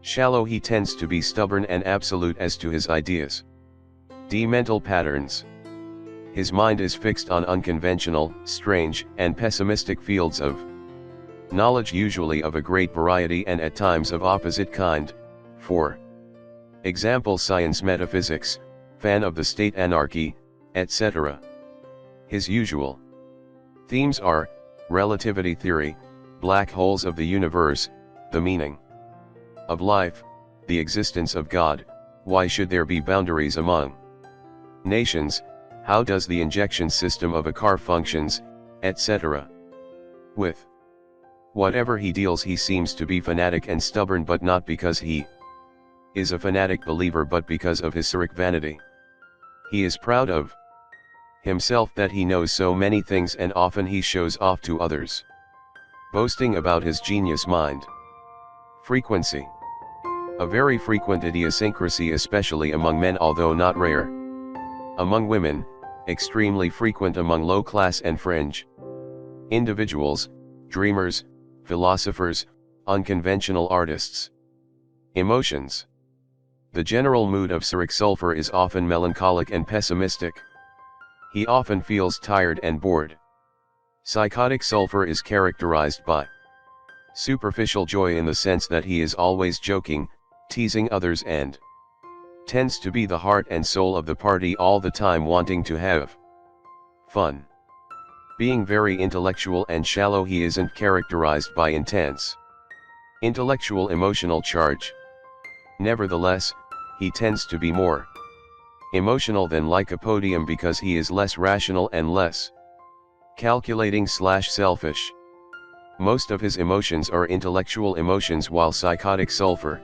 shallow, he tends to be stubborn and absolute as to his ideas. Mental patterns. His mind is fixed on unconventional, strange, and pessimistic fields of knowledge, usually of a great variety and at times of opposite kind. For example, science, metaphysics, fan of the state, anarchy, etc. His usual themes are relativity theory, black holes of the universe, the meaning of life, the existence of God, why should there be boundaries among nations, how does the injection system of a car functions, etc. With whatever he deals, he seems to be fanatic and stubborn, but not because he is a fanatic believer, but because of his Cyric vanity. He is proud of himself that he knows so many things, and often he shows off to others, boasting about his genius mind. Frequency. A very frequent idiosyncrasy, especially among men, although not rare among women, extremely frequent among low-class and fringe individuals, dreamers, philosophers, unconventional artists. Emotions. The general mood of Cyric sulphur is often melancholic and pessimistic. He often feels tired and bored. Psychotic sulphur is characterized by superficial joy, in the sense that he is always joking, teasing others, and tends to be the heart and soul of the party all the time, wanting to have fun. Being very intellectual and shallow, he isn't characterized by intense intellectual emotional charge. Nevertheless, he tends to be more emotional than lycopodium because he is less rational and less calculating/selfish. Most of his emotions are intellectual emotions, while psychotic sulphur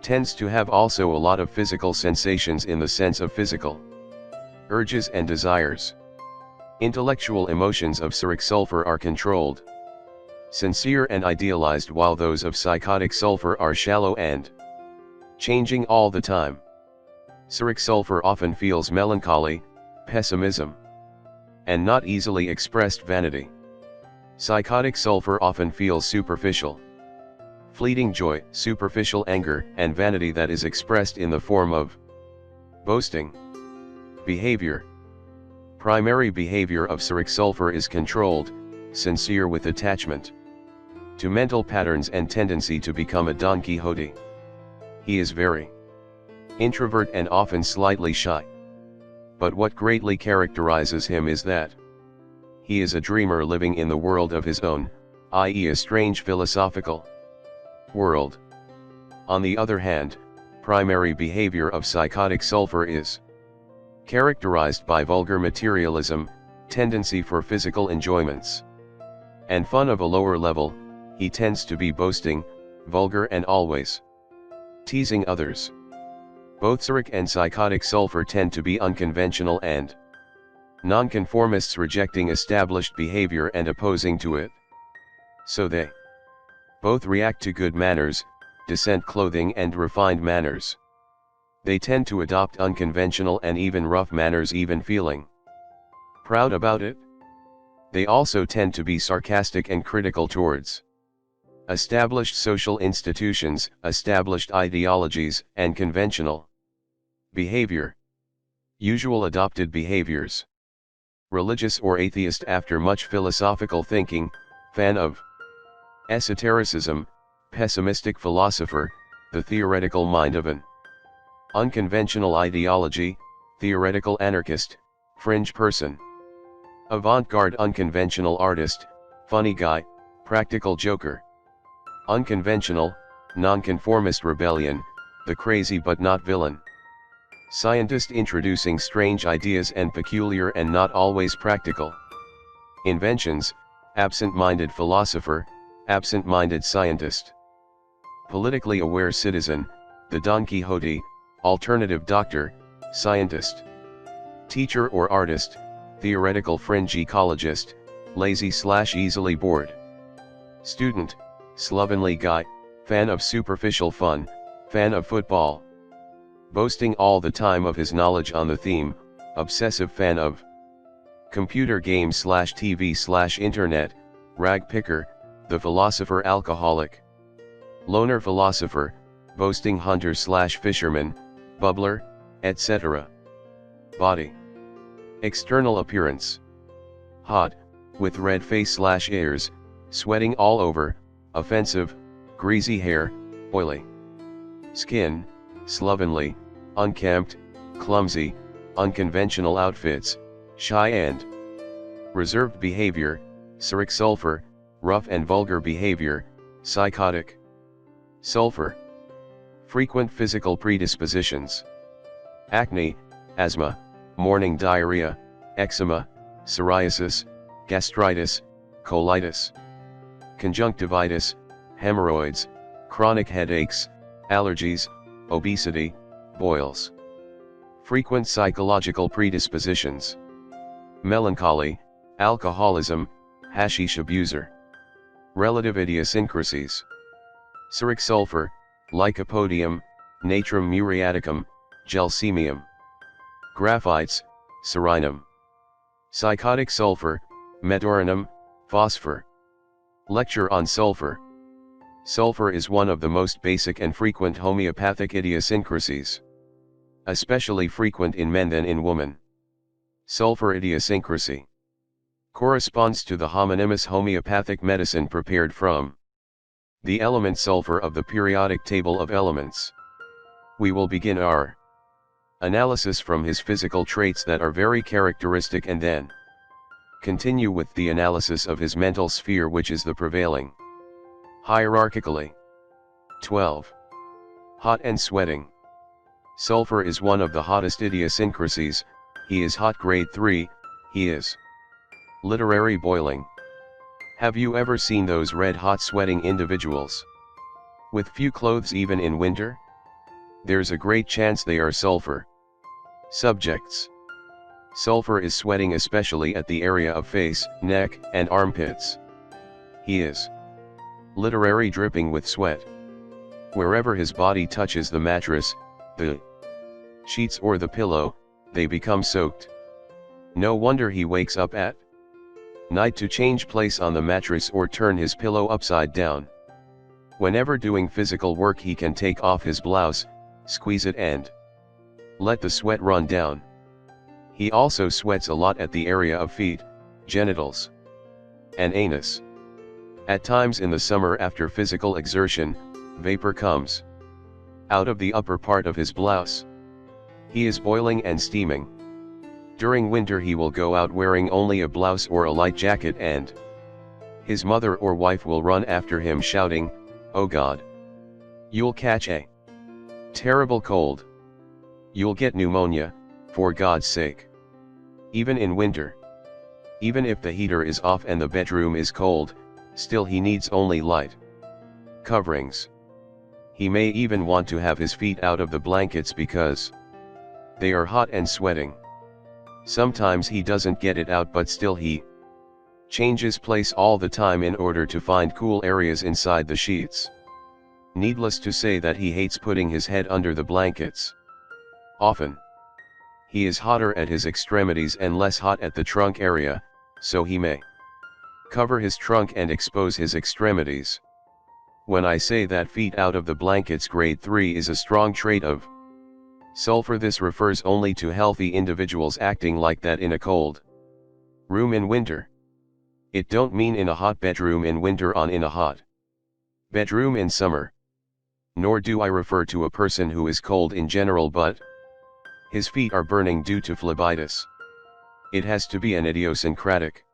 tends to have also a lot of physical sensations, in the sense of physical urges and desires. Intellectual emotions of Cyric sulphur are controlled, sincere and idealized, while those of psychotic sulphur are shallow and changing all the time. Cyric sulphur often feels melancholy, pessimism, and not easily expressed vanity. Psychotic sulphur often feels superficial, fleeting joy, superficial anger, and vanity that is expressed in the form of boasting. Behavior. Primary behavior of Cyric sulphur is controlled, sincere, with attachment to mental patterns and tendency to become a Don Quixote. He is very introvert and often slightly shy. But what greatly characterizes him is that he is a dreamer living in the world of his own, i.e. a strange philosophical world. On the other hand, primary behavior of psychotic sulphur is characterized by vulgar materialism, tendency for physical enjoyments, and fun of a lower level. He tends to be boasting, vulgar, and always teasing others. Both Cyric and psychotic sulphur tend to be unconventional and nonconformists, rejecting established behavior and opposing to it. So they both react to good manners, decent clothing, and refined manners. They tend to adopt unconventional and even rough manners, even feeling proud about it. They also tend to be sarcastic and critical towards established social institutions, established ideologies, and conventional behavior. Usual adopted behaviors. Religious or atheist after much philosophical thinking, fan of esotericism, pessimistic philosopher, the theoretical mind of an unconventional ideology, theoretical anarchist, fringe person. Avant-garde unconventional artist, funny guy, practical joker. Unconventional, nonconformist rebellion, the crazy but not villain. Scientist introducing strange ideas and peculiar and not always practical inventions, absent-minded philosopher, absent-minded scientist. Politically aware citizen, the Don Quixote, alternative doctor, scientist. Teacher or artist, theoretical fringe ecologist, lazy/easily bored. Student, slovenly guy, fan of superficial fun, fan of football. Boasting all the time of his knowledge on the theme, obsessive fan of computer games/TV/internet, rag picker, the philosopher alcoholic. Loner philosopher, boasting hunter/fisherman, bubbler, etc. Body. External appearance. Hot, with red face/ears, sweating all over, offensive, greasy hair, oily. Skin, slovenly, unkempt, clumsy, unconventional outfits, shy and reserved behavior, Cyric sulphur, rough and vulgar behavior, psychotic. Sulphur. Frequent physical predispositions. Acne, asthma, morning diarrhea, eczema, psoriasis, gastritis, colitis. Conjunctivitis, hemorrhoids, chronic headaches, allergies, obesity, boils. Frequent psychological predispositions. Melancholy, alcoholism, hashish abuser. Relative idiosyncrasies. Cyric sulphur, lycopodium, natrum muriaticum, gelsemium. Graphites, serenum. Psychotic sulphur, medorinum, phosphor. Lecture on sulphur. Sulphur is one of the most basic and frequent homeopathic idiosyncrasies. Especially frequent in men than in women. Sulphur idiosyncrasy corresponds to the homonymous homeopathic medicine prepared from the element sulphur of the periodic table of elements. We will begin our analysis from his physical traits that are very characteristic and then continue with the analysis of his mental sphere, which is the prevailing hierarchically. 12. Hot and sweating. Sulphur is one of the hottest idiosyncrasies. He is hot grade 3, he is literary boiling. Have you ever seen those red-hot sweating individuals? With few clothes even in winter? There's a great chance they are sulphur subjects. Sulphur is sweating especially at the area of face, neck, and armpits. He is literary dripping with sweat. Wherever his body touches the mattress, the sheets or the pillow, they become soaked. No wonder he wakes up at night to change place on the mattress or turn his pillow upside down. Whenever doing physical work he can take off his blouse, squeeze it and let the sweat run down. He also sweats a lot at the area of feet, genitals, and anus. At times in the summer after physical exertion, vapor comes out of the upper part of his blouse. He is boiling and steaming. During winter he will go out wearing only a blouse or a light jacket and his mother or wife will run after him shouting, "Oh God! You'll catch a terrible cold. You'll get pneumonia, for God's sake." Even in winter. Even if the heater is off and the bedroom is cold, still he needs only light coverings. He may even want to have his feet out of the blankets because they are hot and sweating. Sometimes he doesn't get it out, but still he changes place all the time in order to find cool areas inside the sheets. Needless to say that he hates putting his head under the blankets. Often he is hotter at his extremities and less hot at the trunk area, so he may cover his trunk and expose his extremities. When I say that feet out of the blankets grade 3 is a strong trait of sulphur, this refers only to healthy individuals acting like that in a cold room in winter. It don't mean in a hot bedroom in winter on in a hot bedroom in summer. Nor do I refer to a person who is cold in general but his feet are burning due to phlebitis. It has to be an idiosyncratic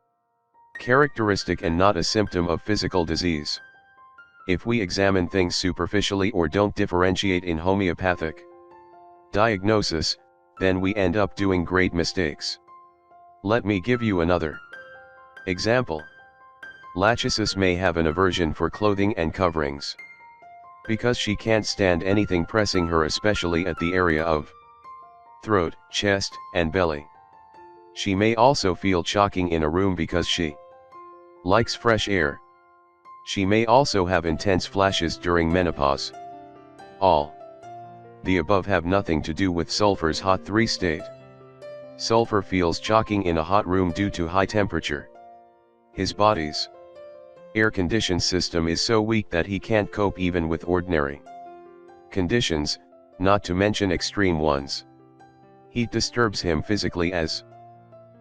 characteristic and not a symptom of physical disease. If we examine things superficially or don't differentiate in homeopathic diagnosis, then we end up doing great mistakes. Let me give you another example. Lachesis may have an aversion for clothing and coverings because she can't stand anything pressing her, especially at the area of throat, chest, and belly. She may also feel choking in a room because she likes fresh air. She may also have intense flashes during menopause. All the above have nothing to do with sulphur's hot 3 state. Sulphur feels choking in a hot room due to high temperature. His body's air-conditioned system is so weak that he can't cope even with ordinary conditions, not to mention extreme ones. Heat disturbs him physically as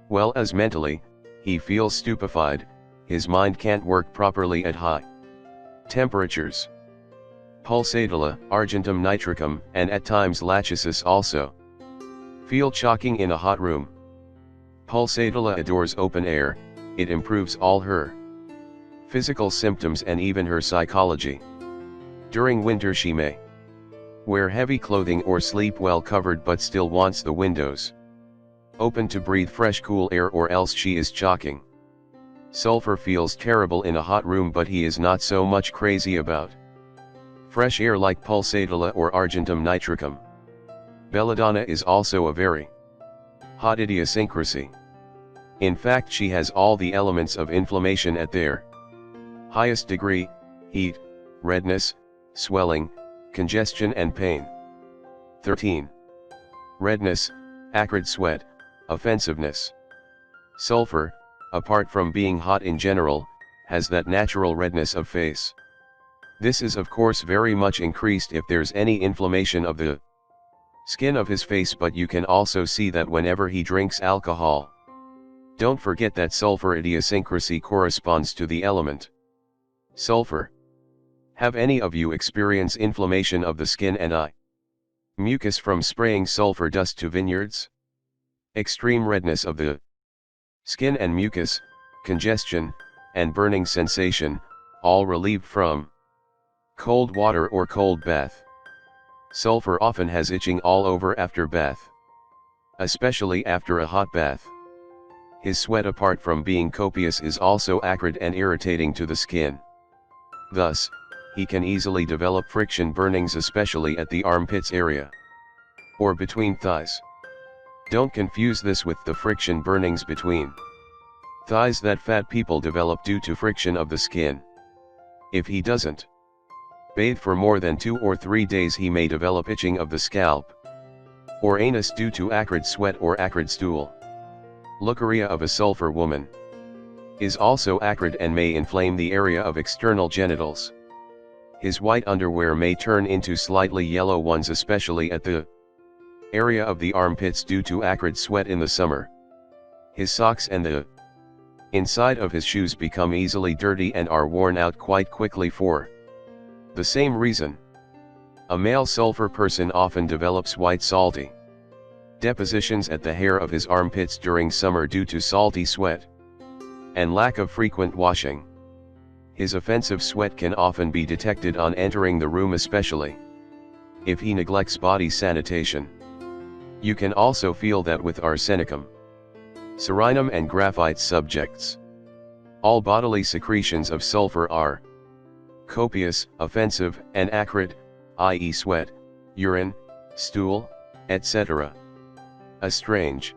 well as mentally. He feels stupefied, his mind can't work properly at high temperatures. Pulsatilla, argentum nitricum, and at times lachesis also. Feel choking in a hot room. Pulsatilla adores open air, it improves all her physical symptoms and even her psychology. During winter she may wear heavy clothing or sleep well covered but still wants the windows open to breathe fresh cool air, or else she is choking. Sulphur feels terrible in a hot room, but he is not so much crazy about fresh air like Pulsatilla or argentum nitricum. Belladonna is also a very hot idiosyncrasy. In fact, she has all the elements of inflammation at their highest degree: heat, redness, swelling, congestion and pain. 13. Redness, acrid sweat, offensiveness. Sulphur, apart from being hot in general, has that natural redness of face. This is of course very much increased if there's any inflammation of the skin of his face, but you can also see that whenever he drinks alcohol. Don't forget that sulphur idiosyncrasy corresponds to the element sulphur. Have any of you experienced inflammation of the skin and eye mucus from spraying sulphur dust to vineyards? Extreme redness of the skin and mucus, congestion, and burning sensation, all relieved from cold water or cold bath. Sulphur often has itching all over after bath, especially after a hot bath. His sweat, apart from being copious, is also acrid and irritating to the skin. Thus, he can easily develop friction burnings, especially at the armpits area or between thighs. Don't confuse this with the friction burnings between thighs that fat people develop due to friction of the skin. If he doesn't bathe for more than 2 or 3 days, he may develop itching of the scalp or anus due to acrid sweat or acrid stool. Leucorrhea of a sulphur woman is also acrid and may inflame the area of external genitals. His white underwear may turn into slightly yellow ones, especially at the area of the armpits due to acrid sweat in the summer. His socks and the inside of his shoes become easily dirty and are worn out quite quickly for the same reason. A male sulphur person often develops white salty depositions at the hair of his armpits during summer due to salty sweat and lack of frequent washing. His offensive sweat can often be detected on entering the room, especially if he neglects body sanitation. You can also feel that with arsenicum, serenum and graphite subjects. All bodily secretions of sulphur are copious, offensive, and acrid, i.e. sweat, urine, stool, etc. A strange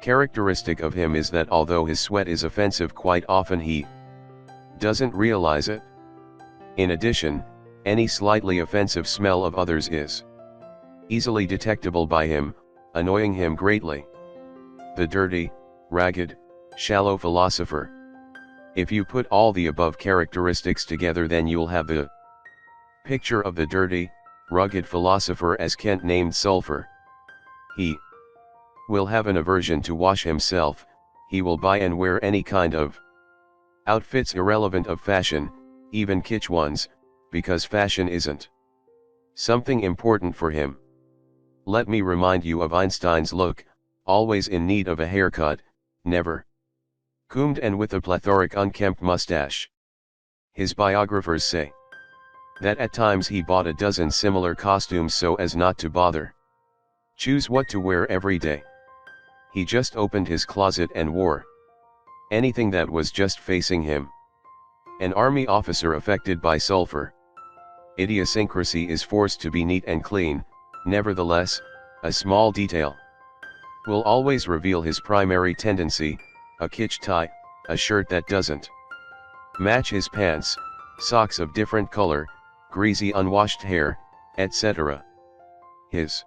characteristic of him is that although his sweat is offensive, quite often he doesn't realize it. In addition, any slightly offensive smell of others is easily detectable by him, annoying him greatly. The dirty, ragged, shallow philosopher. If you put all the above characteristics together, then you'll have the picture of the dirty, rugged philosopher as Kent named Sulphur. He will have an aversion to wash himself. He will buy and wear any kind of outfits irrelevant of fashion, even kitsch ones, because fashion isn't something important for him. Let me remind you of Einstein's look, always in need of a haircut, never combed and with a plethoric unkempt mustache. His biographers say that at times he bought a dozen similar costumes so as not to bother choose what to wear every day. He just opened his closet and wore anything that was just facing him. An army officer affected by sulphur idiosyncrasy is forced to be neat and clean. Nevertheless, a small detail will always reveal his primary tendency: a kitsch tie, a shirt that doesn't match his pants, socks of different color, greasy unwashed hair, etc. His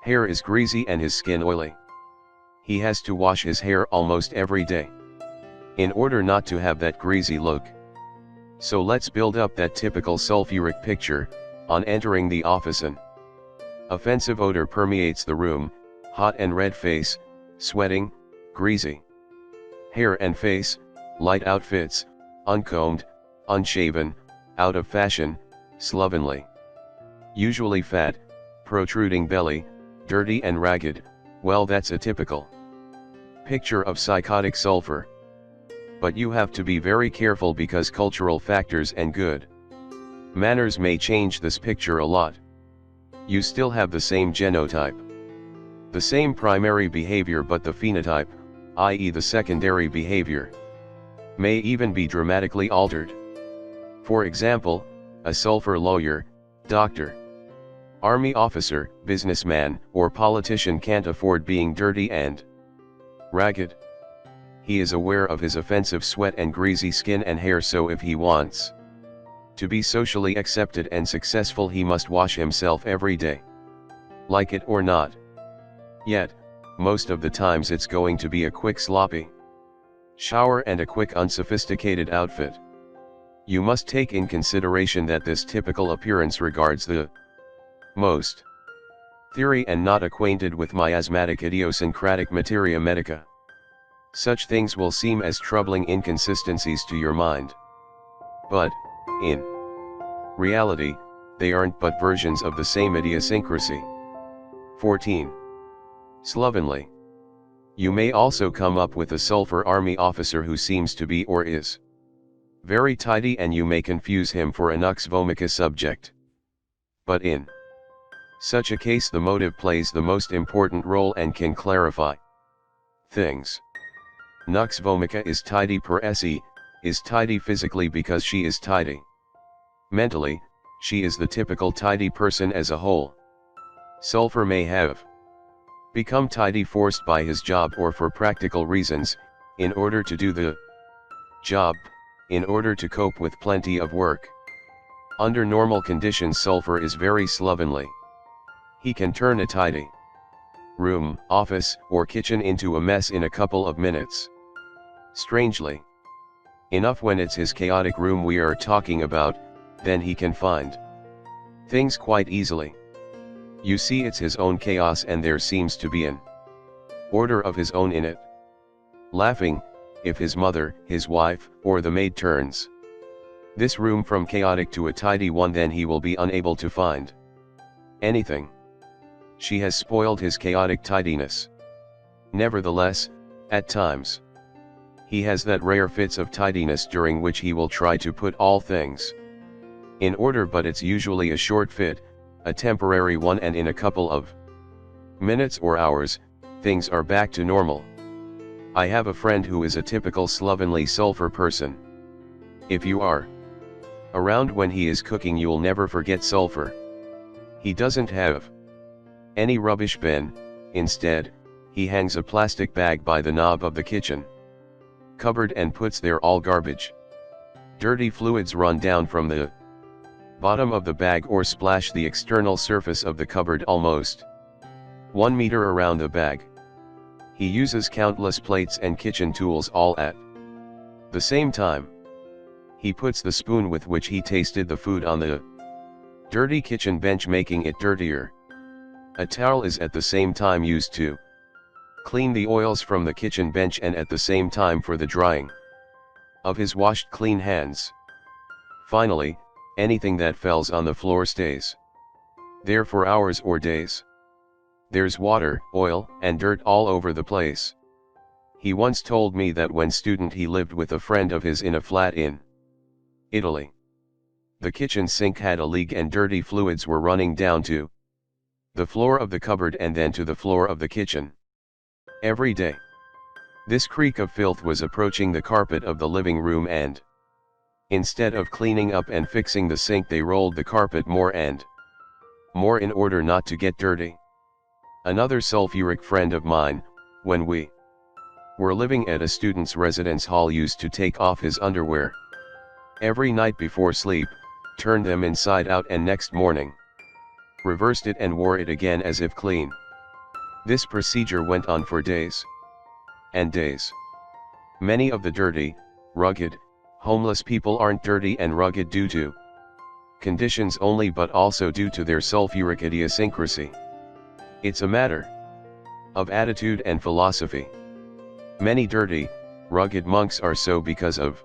hair is greasy and his skin oily. He has to wash his hair almost every day in order not to have that greasy look. So let's build up that typical sulfuric picture. On entering the office, an offensive odor permeates the room, hot and red face, sweating, greasy hair and face, light outfits, uncombed, unshaven, out of fashion, slovenly. Usually fat, protruding belly, dirty and ragged. Well, that's a typical picture of psychotic sulfur. But you have to be very careful because cultural factors and good manners may change this picture a lot. You still have the same genotype, the same primary behavior, but the phenotype, i.e. the secondary behavior, may even be dramatically altered. For example, a sulfur lawyer, doctor, army officer, businessman, or politician can't afford being dirty and ragged. He is aware of his offensive sweat and greasy skin and hair, so if he wants to be socially accepted and successful, he must wash himself every day, like it or not. Yet, most of the times it's going to be a quick sloppy shower and a quick unsophisticated outfit. You must take in consideration that this typical appearance regards the most theory and not acquainted with miasmatic idiosyncratic materia medica. Such things will seem as troubling inconsistencies to your mind. But, in reality, they aren't but versions of the same idiosyncrasy. 14. Slovenly. You may also come up with a sulfur army officer who seems to be or is very tidy, and you may confuse him for a nux vomica subject. But in such a case, the motive plays the most important role and can clarify things. Nux vomica is tidy per se, is tidy physically because she is tidy. Mentally, she is the typical tidy person as a whole. Sulfur may have become tidy forced by his job or for practical reasons, in order to do the job, in order to cope with plenty of work. Under normal conditions, sulfur is very slovenly. He can turn a tidy room, office, or kitchen into a mess in a couple of minutes. Strangely enough, when it's his chaotic room we are talking about, then he can find things quite easily. You see, it's his own chaos and there seems to be an order of his own in it. Laughing, if his mother, his wife, or the maid turns this room from chaotic to a tidy one, then he will be unable to find anything. She has spoiled his chaotic tidiness. Nevertheless, at times, he has that rare fits of tidiness during which he will try to put all things in order, but it's usually a short fit, a temporary one, and in a couple of minutes or hours, things are back to normal. I have a friend who is a typical slovenly sulfur person. If you are around when he is cooking, you'll never forget sulfur. He doesn't have any rubbish bin. Instead, he hangs a plastic bag by the knob of the kitchen cupboard and puts there all garbage. Dirty fluids run down from the bottom of the bag or splash the external surface of the cupboard almost 1 meter around the bag. He uses countless plates and kitchen tools all at the same time. He puts the spoon with which he tasted the food on the dirty kitchen bench, making it dirtier. A towel is at the same time used to clean the oils from the kitchen bench and at the same time for the drying of his washed clean hands. Finally, anything that falls on the floor stays there for hours or days. There's water, oil, and dirt all over the place. He once told me that when student he lived with a friend of his in a flat in Italy. The kitchen sink had a leak and dirty fluids were running down to the floor of the cupboard and then to the floor of the kitchen. Every day, this creek of filth was approaching the carpet of the living room, and instead of cleaning up and fixing the sink, they rolled the carpet more and more in order not to get dirty. Another sulfuric friend of mine, when we were living at a student's residence hall, used to take off his underwear every night before sleep, turned them inside out, and next morning reversed it and wore it again as if clean. This procedure went on for days and days. Many of the dirty, rugged, Homeless people aren't dirty and rugged due to conditions only, but also due to their sulfuric idiosyncrasy. It's a matter of attitude and philosophy. Many dirty, rugged monks are so because of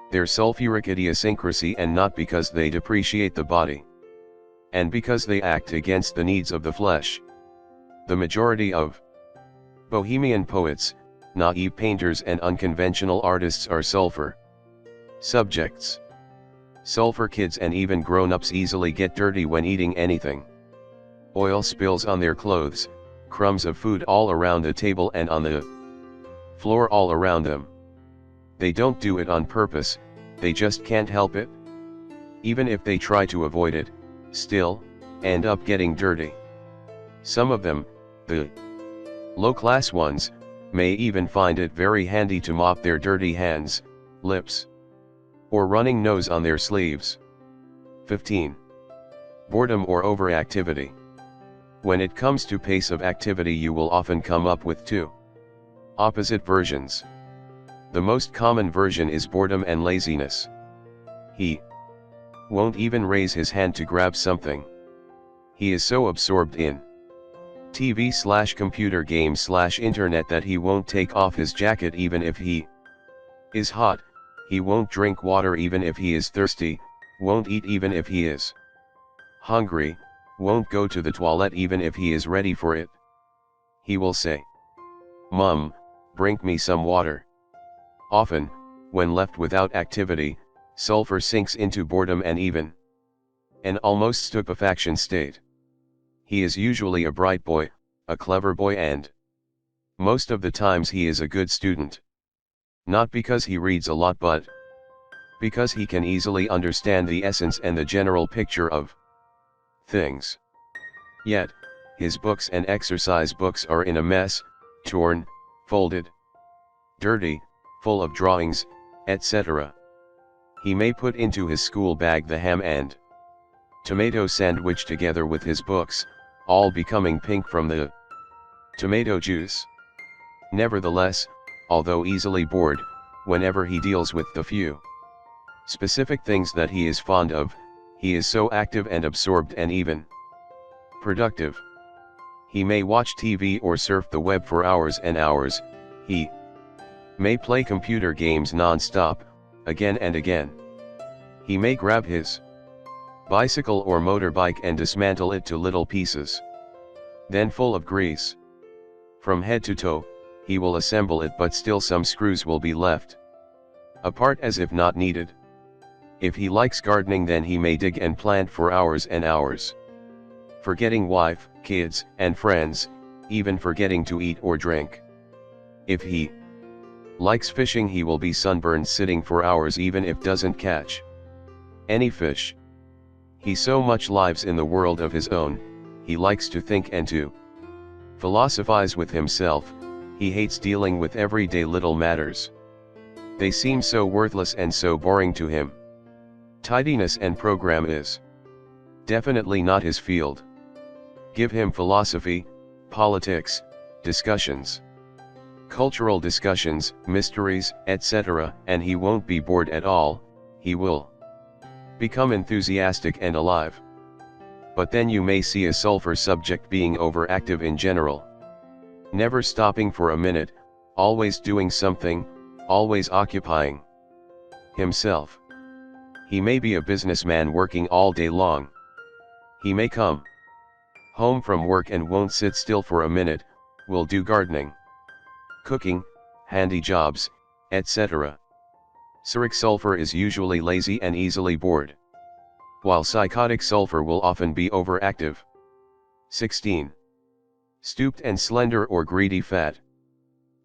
their sulfuric idiosyncrasy and not because they depreciate the body, and because they act against the needs of the flesh. The majority of bohemian poets, naive painters and unconventional artists are sulfur subjects. Sulfur kids and even grown-ups easily get dirty when eating anything. Oil spills on their clothes, crumbs of food all around the table and on the floor all around them. They don't do it on purpose, they just can't help it. Even if they try to avoid it, still end up getting dirty. Some of them, the low-class ones, may even find it very handy to mop their dirty hands, lips, or running nose on their sleeves. 15. Boredom or overactivity. When it comes to pace of activity, you will often come up with two opposite versions. The most common version is boredom and laziness. He won't even raise his hand to grab something. He is so absorbed in TV/computer games/internet that he won't take off his jacket even if he is hot. He won't drink water even if he is thirsty, won't eat even if he is hungry, won't go to the toilet even if he is ready for it. He will say, "Mum, bring me some water." Often, when left without activity, sulfur sinks into boredom and even an almost stupefaction state. He is usually a bright boy, a clever boy, and most of the times he is a good student. Not because he reads a lot, but because he can easily understand the essence and the general picture of things. Yet, his books and exercise books are in a mess, torn, folded, dirty, full of drawings, etc. He may put into his school bag the ham and tomato sandwich together with his books, all becoming pink from the tomato juice. Nevertheless, although easily bored, whenever he deals with the few specific things that he is fond of, he is so active and absorbed and even productive. He may watch TV or surf the web for hours and hours. He may play computer games non-stop, again and again. He may grab his bicycle or motorbike and dismantle it to little pieces. Then, full of grease from head to toe, he will assemble it, but still some screws will be left apart as if not needed. If he likes gardening, then he may dig and plant for hours and hours, forgetting wife, kids, and friends, even forgetting to eat or drink. If he likes fishing, he will be sunburned sitting for hours even if doesn't catch any fish. He so much lives in the world of his own, he likes to think and to philosophize with himself. He hates dealing with everyday little matters. They seem so worthless and so boring to him. Tidiness and program is definitely not his field. Give him philosophy, politics, discussions, cultural discussions, mysteries, etc., and he won't be bored at all. He will become enthusiastic and alive. But then you may see a sulfur subject being overactive in general, never stopping for a minute, always doing something, always occupying himself. He may be a businessman working all day long. He may come home from work and won't sit still for a minute, will do gardening, cooking, handy jobs, etc. Cyric sulfur is usually lazy and easily bored, while psychotic sulfur will often be overactive. 16. Stooped and slender or greedy fat.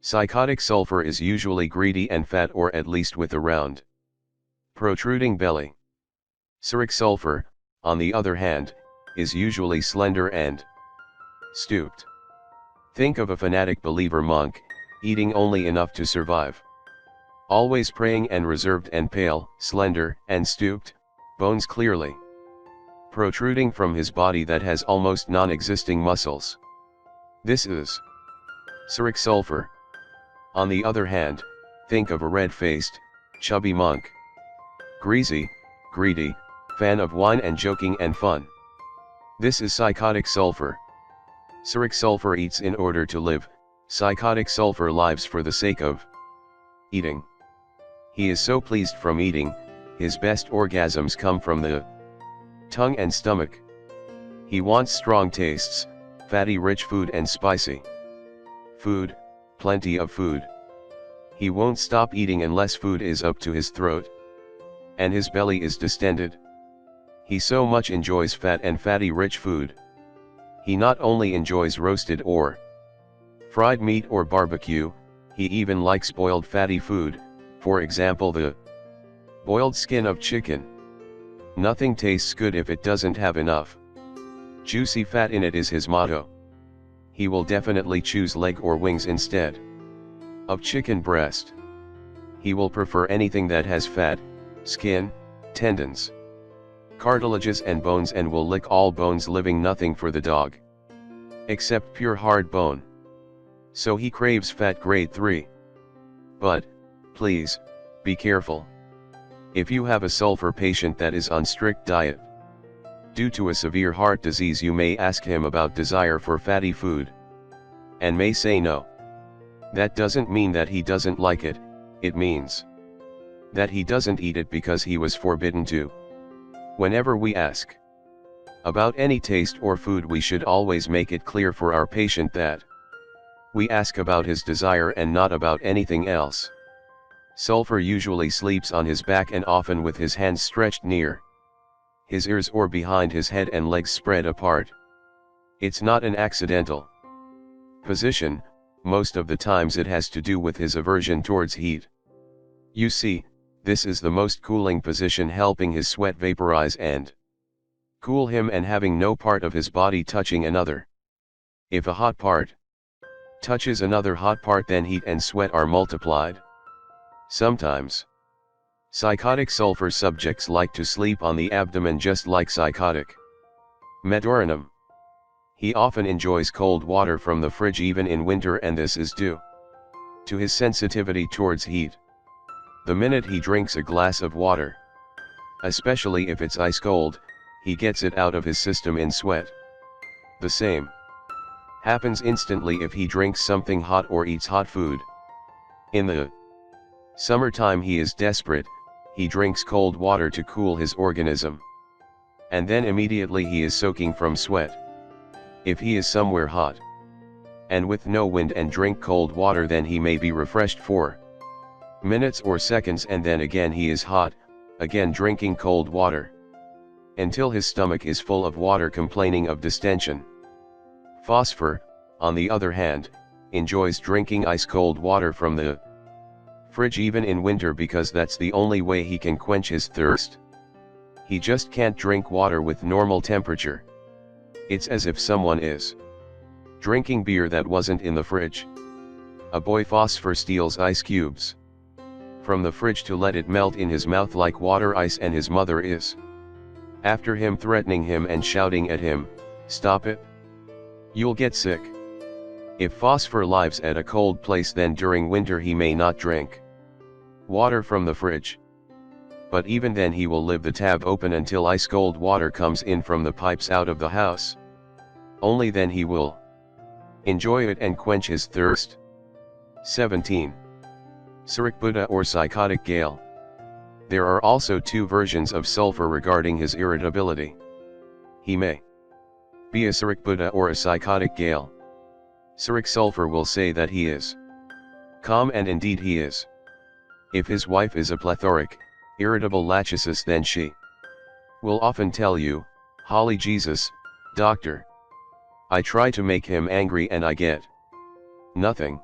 Psychotic sulfur is usually greedy and fat, or at least with a round, protruding belly. Cyric sulfur, on the other hand, is usually slender and stooped. Think of a fanatic believer monk, eating only enough to survive. Always praying and reserved and pale, slender and stooped, bones clearly protruding from his body that has almost non-existing muscles. This is Cyric sulfur. On the other hand, think of a red-faced, chubby monk. Greasy, greedy, fan of wine and joking and fun. This is psychotic sulfur. Cyric sulfur eats in order to live, psychotic sulfur lives for the sake of eating. He is so pleased from eating, his best orgasms come from the tongue and stomach. He wants strong tastes, fatty rich food and spicy food, plenty of food. He won't stop eating unless food is up to his throat, and his belly is distended. He so much enjoys fat and fatty rich food. He not only enjoys roasted or fried meat or barbecue, he even likes boiled fatty food, for example the boiled skin of chicken. Nothing tastes good if it doesn't have enough juicy fat in it is his motto. He will definitely choose leg or wings instead of chicken breast. He will prefer anything that has fat, skin, tendons, cartilages and bones, and will lick all bones, leaving nothing for the dog except pure hard bone. So he craves fat grade 3. But, please, be careful. If you have a sulfur patient that is on strict diet due to a severe heart disease, you may ask him about desire for fatty food, and may say no. That doesn't mean that he doesn't like it, it means that he doesn't eat it because he was forbidden to. Whenever we ask about any taste or food, we should always make it clear for our patient that we ask about his desire and not about anything else. Sulfur usually sleeps on his back and often with his hands stretched near his ears or behind his head and legs spread apart. It's not an accidental position, most of the times it has to do with his aversion towards heat. You see, this is the most cooling position, helping his sweat vaporize and cool him and having no part of his body touching another. If a hot part touches another hot part, then heat and sweat are multiplied. Sometimes psychotic sulfur subjects like to sleep on the abdomen just like psychotic Medica. He often enjoys cold water from the fridge even in winter, and this is due to his sensitivity towards heat. The minute he drinks a glass of water, especially if it's ice cold, he gets it out of his system in sweat. The same happens instantly if he drinks something hot or eats hot food. In the summertime he is desperate, he drinks cold water to cool his organism, and then immediately he is soaking from sweat. If he is somewhere hot and with no wind and drink cold water, then he may be refreshed for minutes or seconds, and then again he is hot, again drinking cold water, until his stomach is full of water, complaining of distension. Phosphor, on the other hand, enjoys drinking ice cold water from the fridge even in winter because that's the only way he can quench his thirst. He just can't drink water with normal temperature. It's as if someone is drinking beer that wasn't in the fridge. A boy Phosphor steals ice cubes from the fridge to let it melt in his mouth like water ice, and his mother is after him, threatening him and shouting at him, "Stop it! You'll get sick." If Phosphor lives at a cold place, then during winter he may not drink water from the fridge. But even then he will leave the tab open until ice cold water comes in from the pipes out of the house. Only then he will enjoy it and quench his thirst. 17. Cyric Buddha or psychotic Gale. There are also two versions of sulfur regarding his irritability. He may be a Cyric Buddha or a psychotic Gale. Cyric sulfur will say that he is calm, and indeed he is. If his wife is a plethoric, irritable lachesis, then she will often tell you, "Holy Jesus, doctor, I try to make him angry and I get nothing.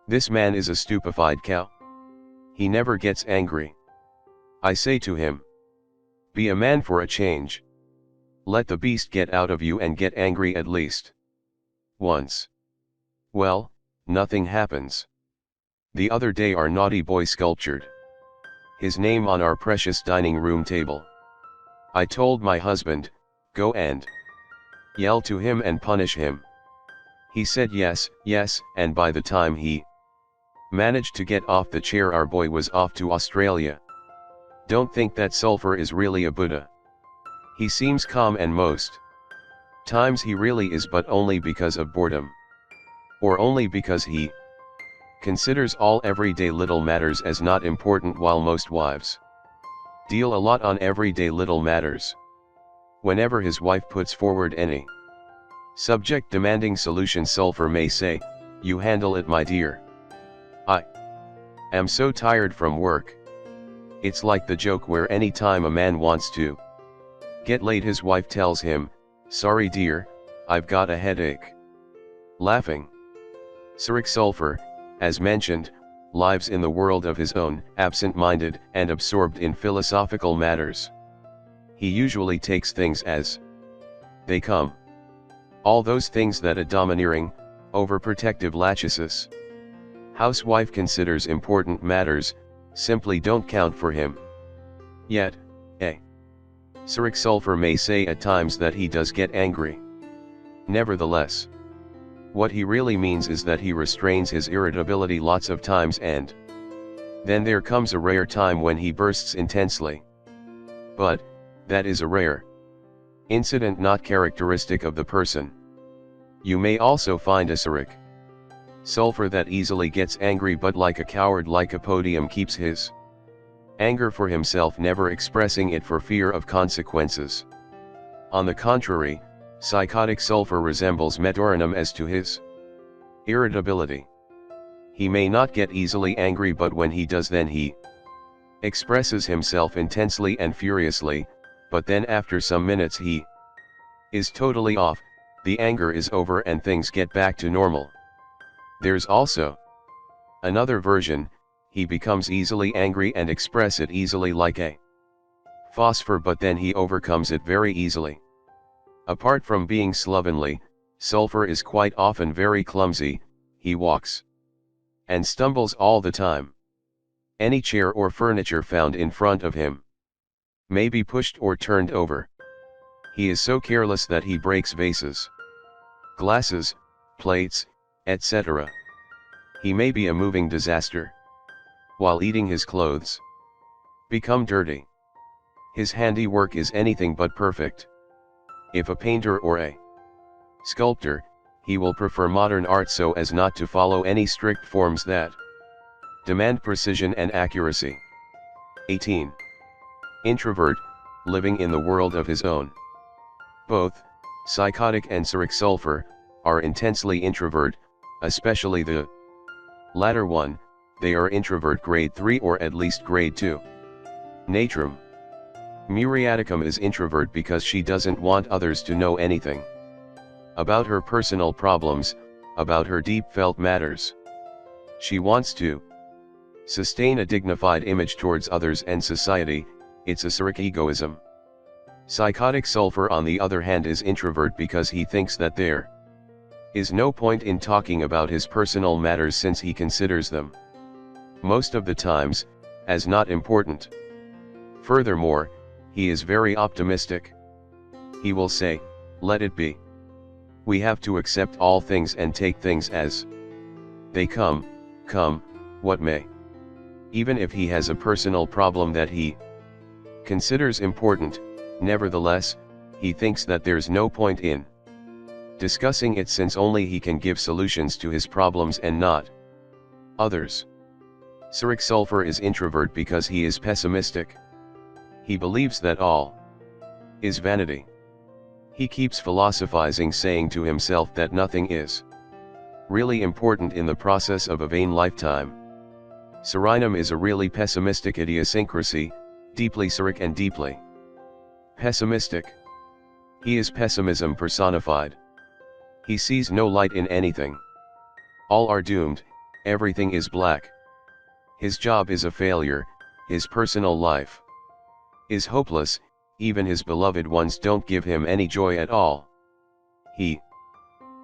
This man is a stupefied cow. He never gets angry. I say to him, be a man for a change. Let the beast get out of you and get angry at least once." Well, nothing happens. The other day our naughty boy sculptured his name on our precious dining room table. I told my husband, "Go and yell to him and punish him." He said yes, yes, and by the time he Managed to get off the chair. Our boy was off to Australia. Don't think that Sulphur is really a Buddha. He seems calm and most times he really is, but only because of boredom. Or only because he considers all everyday little matters as not important, while most wives deal a lot on everyday little matters. Whenever his wife puts forward any subject demanding solution, Sulphur may say, "You handle it, my dear. I am so tired from work." It's like the joke where any time a man wants to get laid, his wife tells him, "Sorry dear, I've got a headache." Laughing. Sulphur, as mentioned, lives in the world of his own, absent-minded and absorbed in philosophical matters. He usually takes things as they come. All those things that a domineering, overprotective lachesis housewife considers important matters, simply don't count for him. Yet, Sulphur may say at times that he does get angry. Nevertheless, what he really means is that he restrains his irritability lots of times, and then there comes a rare time when he bursts intensely. But that is a rare incident, not characteristic of the person. You may also find a Sulphur that easily gets angry, but like a coward, like a podium, keeps his anger for himself, never expressing it for fear of consequences. On the contrary, psychotic Sulphur resembles Materia as to his irritability. He may not get easily angry, but when he does, then he expresses himself intensely and furiously, but then after some minutes he is totally off, the anger is over and things get back to normal. There's also another version: he becomes easily angry and express it easily like a phosphor, but then he overcomes it very easily. Apart from being slovenly, Sulphur is quite often very clumsy. He walks and stumbles all the time. Any chair or furniture found in front of him may be pushed or turned over. He is so careless that he breaks vases, glasses, plates, etc. He may be a moving disaster. While eating, his clothes become dirty. His handiwork is anything but perfect. If a painter or a sculptor, he will prefer modern art so as not to follow any strict forms that demand precision and accuracy. 18. Introvert, living in the world of his own. Both psychotic and Sulphur are intensely introvert, especially the latter one. They are introvert grade 3 or at least grade 2. Natrum. Muriaticum is introvert because she doesn't want others to know anything about her personal problems, about her deep felt matters. She wants to sustain a dignified image towards others and society. It's a egoism. Psychotic Sulphur, on the other hand, is introvert because he thinks that there is no point in talking about his personal matters, since he considers them most of the times as not important. Furthermore, he is very optimistic. He will say, "Let it be. We have to accept all things and take things as they come what may." Even if he has a personal problem that he considers important, nevertheless, he thinks that there's no point in discussing it, since only he can give solutions to his problems and not others. Sulphur is introvert because he is pessimistic. He believes that all is vanity. He keeps philosophizing, saying to himself that nothing is really important in the process of a vain lifetime. Serenum is a really pessimistic idiosyncrasy, deeply and deeply pessimistic. He is pessimism personified. He sees no light in anything. All are doomed, everything is black. His job is a failure, his personal life is hopeless, even his beloved ones don't give him any joy at all. He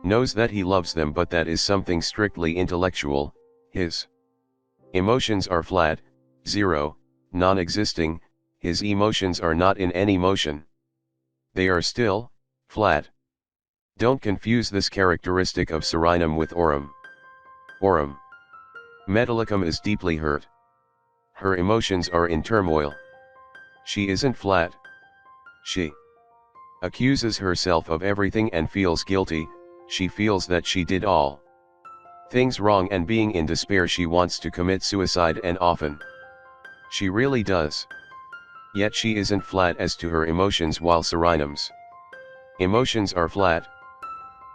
knows that he loves them, but that is something strictly intellectual. His emotions are flat, zero, non-existing. His emotions are not in any motion. They are still, flat. Don't confuse this characteristic of Serenum with Aurum. Aurum Metallicum is deeply hurt. Her emotions are in turmoil. She isn't flat. She accuses herself of everything and feels guilty. She feels that she did all things wrong, and being in despair she wants to commit suicide, and often she really does. Yet she isn't flat as to her emotions, while Serenum's emotions are flat.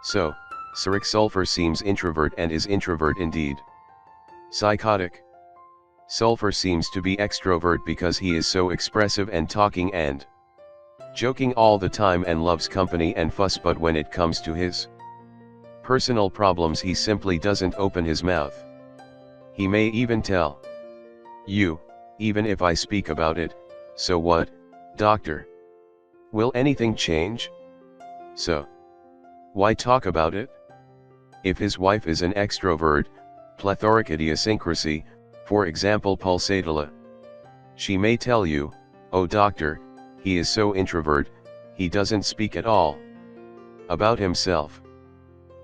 So, Sulphur seems introvert and is introvert indeed. Psychotic Sulphur seems to be extrovert because he is so expressive and talking and joking all the time and loves company and fuss, but when it comes to his personal problems he simply doesn't open his mouth. He may even tell you, even if I speak about it, so what, doctor? Will anything change? So why talk about it? If his wife is an extrovert, plethoric idiosyncrasy, for example pulsatilla, she may tell you, oh doctor, he is so introvert, he doesn't speak at all about himself.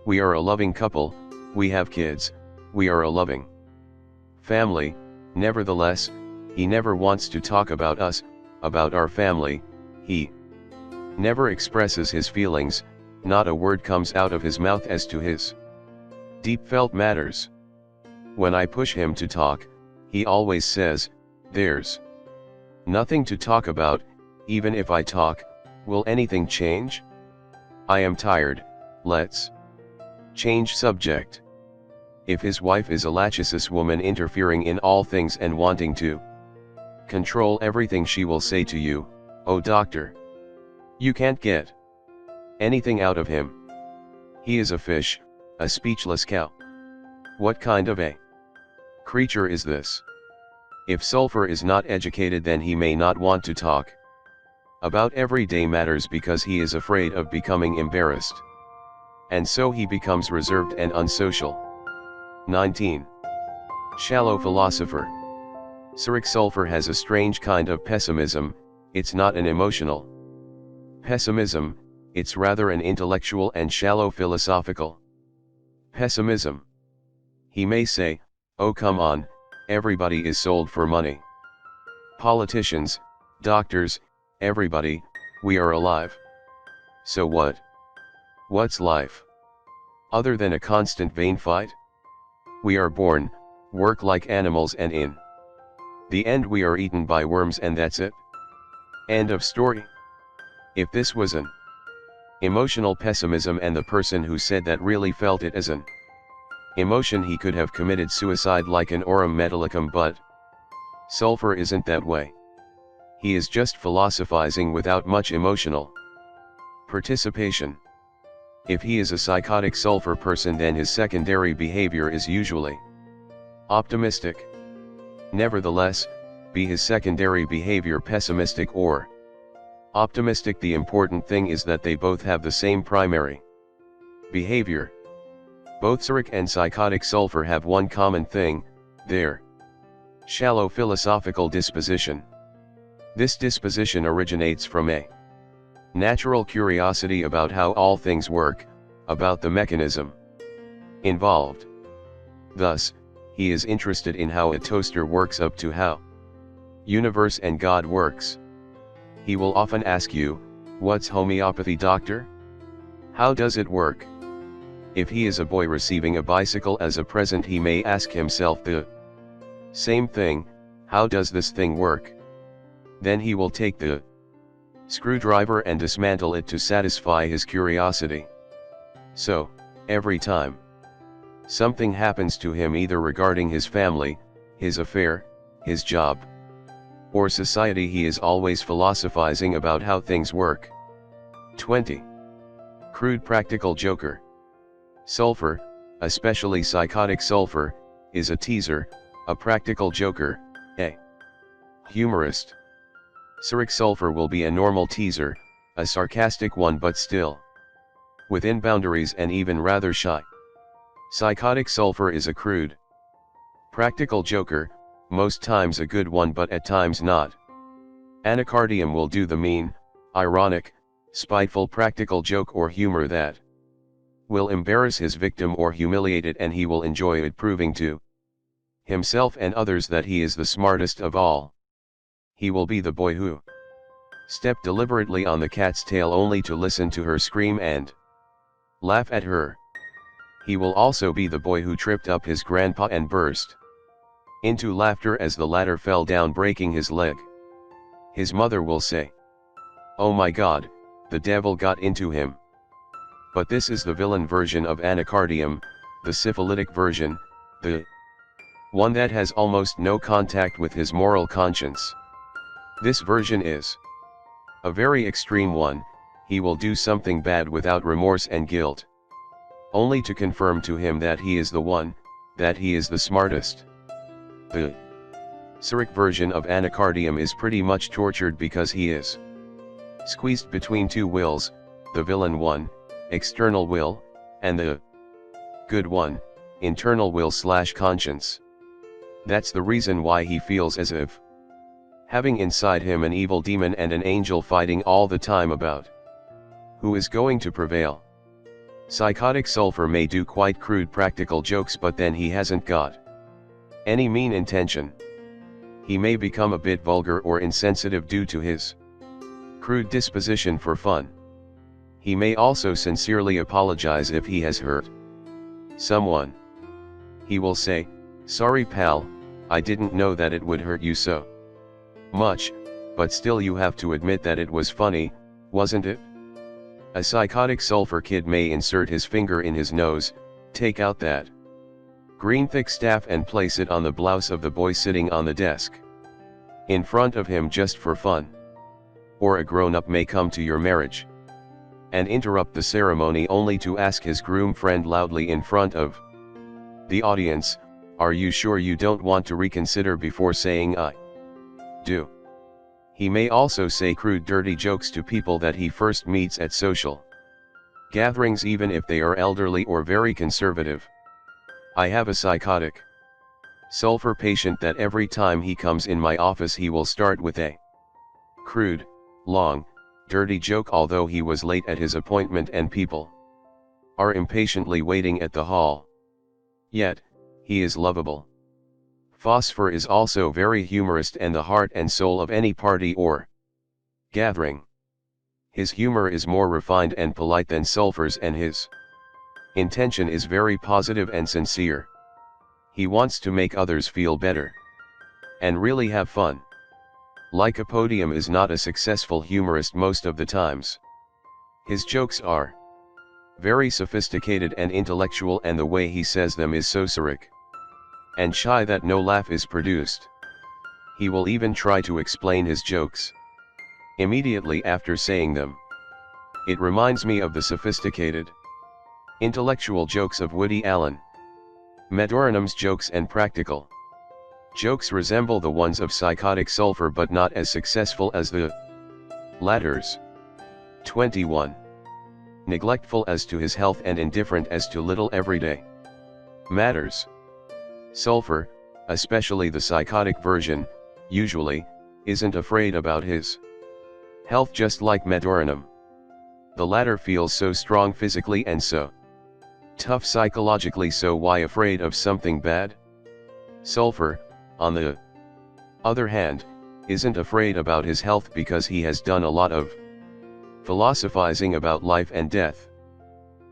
We are a loving couple, we have kids, we are a loving family, nevertheless, he never wants to talk about us, about our family, he never expresses his feelings, not a word comes out of his mouth as to his deep felt matters. When I push him to talk, he always says, there's nothing to talk about. Even if I talk, will anything change? I am tired, let's change subject. If his wife is a lachesis woman interfering in all things and wanting to control everything, she will say to you, oh doctor, you can't get anything out of him. He is a fish, a speechless cow. What kind of a creature is this? If Sulphur is not educated, then he may not want to talk about everyday matters because he is afraid of becoming embarrassed. And so he becomes reserved and unsocial. 19. Shallow philosopher. Sulphur has a strange kind of pessimism. It's not an emotional pessimism, it's rather an intellectual and shallow philosophical pessimism. He may say, oh come on, everybody is sold for money. Politicians, doctors, everybody, we are alive. So what? What's life? Other than a constant vain fight? We are born, work like animals, and in the end we are eaten by worms, and that's it. End of story. If this was an emotional pessimism and the person who said that really felt it as an emotion, he could have committed suicide like an aurum metallicum, but Sulphur isn't that way. He is just philosophizing without much emotional participation. If he is a psychotic Sulphur person, then his secondary behavior is usually optimistic. Nevertheless, be his secondary behavior pessimistic or optimistic, the important thing is that they both have the same primary behavior. Both Boericke and psychotic Sulphur have one common thing, their shallow philosophical disposition. This disposition originates from a natural curiosity about how all things work, about the mechanism involved. Thus, he is interested in how a toaster works up to how universe and God works. He will often ask you, what's homeopathy, doctor? How does it work? If he is a boy receiving a bicycle as a present, he may ask himself the same thing, how does this thing work? Then he will take the screwdriver and dismantle it to satisfy his curiosity. So, every time something happens to him, either regarding his family, his affair, his job, or society, he is always philosophizing about how things work. 20. Crude practical joker. Sulphur, especially psychotic Sulphur, is a teaser, a practical joker, a humorist. Sulphur will be a normal teaser, a sarcastic one, but still within boundaries and even rather shy. Psychotic Sulphur is a crude practical joker, most times a good one but at times not. Anacardium will do the mean, ironic, spiteful practical joke or humor that will embarrass his victim or humiliate it, and he will enjoy it, proving to himself and others that he is the smartest of all. He will be the boy who stepped deliberately on the cat's tail only to listen to her scream and laugh at her. He will also be the boy who tripped up his grandpa and burst into laughter as the latter fell down, breaking his leg. His mother will say, "Oh my God, the devil got into him." But this is the villain version of anacardium, the syphilitic version, the one that has almost no contact with his moral conscience. This version is a very extreme one. He will do something bad without remorse and guilt, only to confirm to him that he is the one, that he is the smartest. The Cyric version of anacardium is pretty much tortured because he is squeezed between two wills, the villain one, external will, and the good one, internal will/conscience. That's the reason why he feels as if having inside him an evil demon and an angel fighting all the time about who is going to prevail. Psychotic sulphur may do quite crude practical jokes, but then he hasn't got any mean intention. He may become a bit vulgar or insensitive due to his crude disposition for fun. He may also sincerely apologize if he has hurt someone. He will say, "Sorry pal, I didn't know that it would hurt you so much, but still you have to admit that it was funny, wasn't it?" A psychotic sulphur kid may insert his finger in his nose, take out that green thick staff and place it on the blouse of the boy sitting on the desk in front of him just for fun. Or a grown-up may come to your marriage and interrupt the ceremony only to ask his groom friend loudly in front of the audience, "Are you sure you don't want to reconsider before saying I do?" He may also say crude dirty jokes to people that he first meets at social gatherings, even if they are elderly or very conservative. I have a psychotic sulphur patient that every time he comes in my office he will start with a crude, long, dirty joke, although he was late at his appointment and people are impatiently waiting at the hall. Yet, he is lovable. Phosphor is also very humorous and the heart and soul of any party or gathering. His humor is more refined and polite than sulphur's, and his intention is very positive and sincere. He wants to make others feel better and really have fun. Lycopodium is not a successful humorist most of the times. His jokes are very sophisticated and intellectual, and the way he says them is so cyric and shy that no laugh is produced. He will even try to explain his jokes immediately after saying them. It reminds me of the sophisticated, intellectual jokes of Woody Allen. Madorinum's jokes and practical jokes resemble the ones of psychotic sulphur, but not as successful as the latter's. 21. Neglectful as to his health and indifferent as to little everyday matters. Sulphur, especially the psychotic version, usually isn't afraid about his health, just like Madorinum. The latter feels so strong physically and so tough psychologically, so why afraid of something bad? Sulphur, on the other hand, isn't afraid about his health because he has done a lot of philosophizing about life and death.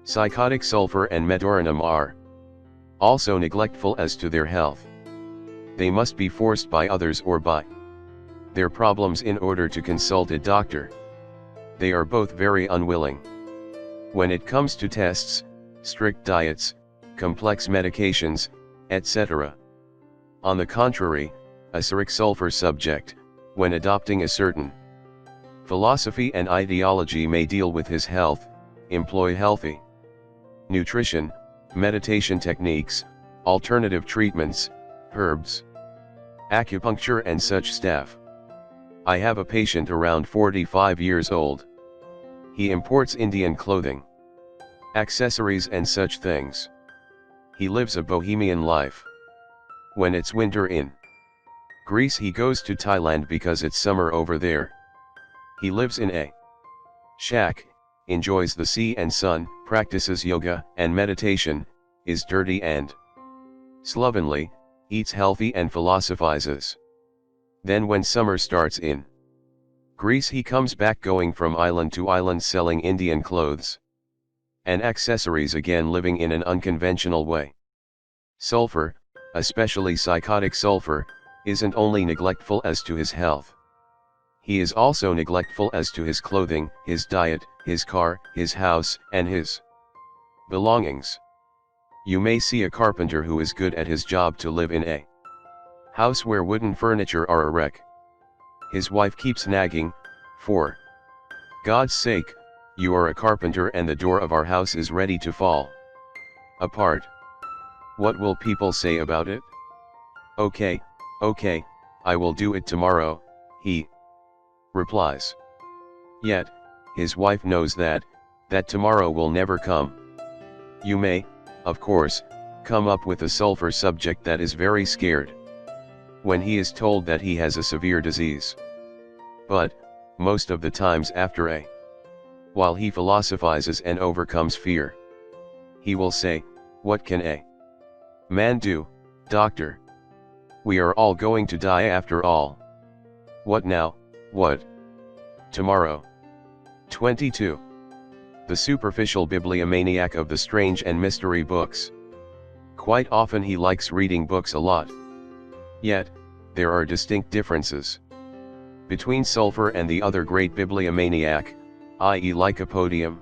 Psychotic sulphur and Madorinum are also neglectful as to their health. They must be forced by others or by their problems in order to consult a doctor. They are both very unwilling. When it comes to tests, strict diets, complex medications, etc. On the contrary, a cyric sulphur subject, when adopting a certain philosophy and ideology, may deal with his health, employ healthy nutrition, meditation techniques, alternative treatments, herbs, acupuncture and such stuff. I have a patient around 45 years old. He imports Indian clothing, accessories and such things. He lives a bohemian life. When it's winter in Greece, he goes to Thailand because it's summer over there. He lives in a shack, enjoys the sea and sun, practices yoga and meditation, is dirty and slovenly, eats healthy and philosophizes. Then when summer starts in Greece, he comes back going from island to island selling Indian clothes and accessories, again living in an unconventional way. Sulphur, especially psychotic sulphur, isn't only neglectful as to his health. He is also neglectful as to his clothing, his diet, his car, his house, and his belongings. You may see a carpenter who is good at his job to live in a house where wooden furniture are a wreck. His wife keeps nagging, "For God's sake, you are a carpenter and the door of our house is ready to fall apart. What will people say about it?" "Okay, okay, I will do it tomorrow," he replies. Yet, his wife knows that tomorrow will never come. You may, of course, come up with a sulphur subject that is very scared when he is told that he has a severe disease. But, most of the times after a while he philosophizes and overcomes fear, he will say, "What can a man do, doctor? We are all going to die after all. What now, what? Tomorrow." 22. The superficial bibliomaniac of the strange and mystery books. Quite often he likes reading books a lot. Yet, there are distinct differences between sulphur and the other great bibliomaniac, i.e. Lycopodium.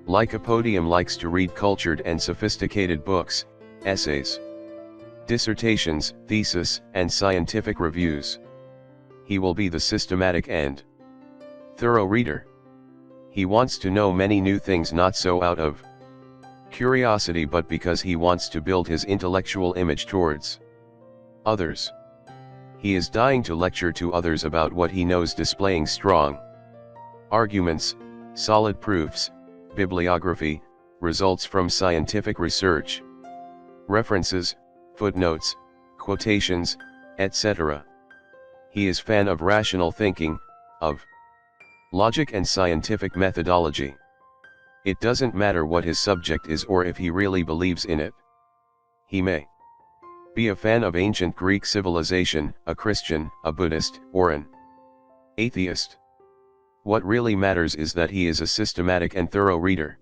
Lycopodium likes to read cultured and sophisticated books, essays, dissertations, theses, and scientific reviews. He will be the systematic and thorough reader. He wants to know many new things, not so out of curiosity but because he wants to build his intellectual image towards others. He is dying to lecture to others about what he knows, displaying strong arguments, solid proofs, bibliography, results from scientific research, references, footnotes, quotations, etc. He is fan of rational thinking, of logic and scientific methodology. It doesn't matter what his subject is or if he really believes in it. He may be a fan of ancient Greek civilization, a Christian, a Buddhist, or an atheist. What really matters is that he is a systematic and thorough reader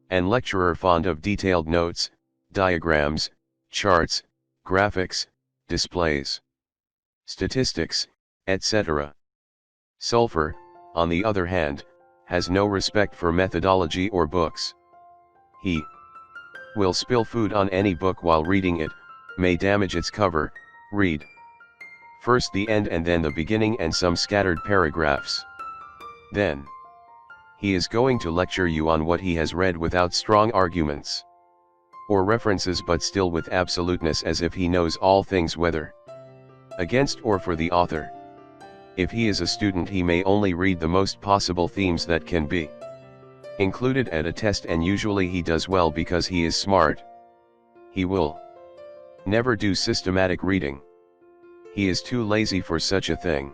and lecturer, fond of detailed notes, diagrams, charts, graphics, displays, statistics, etc. Sulphur, on the other hand, has no respect for methodology or books. He will spill food on any book while reading it, may damage its cover, read first the end and then the beginning and some scattered paragraphs. Then he is going to lecture you on what he has read without strong arguments or references, but still with absoluteness, as if he knows all things, whether against or for the author. If he is a student, he may only read the most possible themes that can be included at a test, and usually he does well because he is smart. He will never do systematic reading. He is too lazy for such a thing.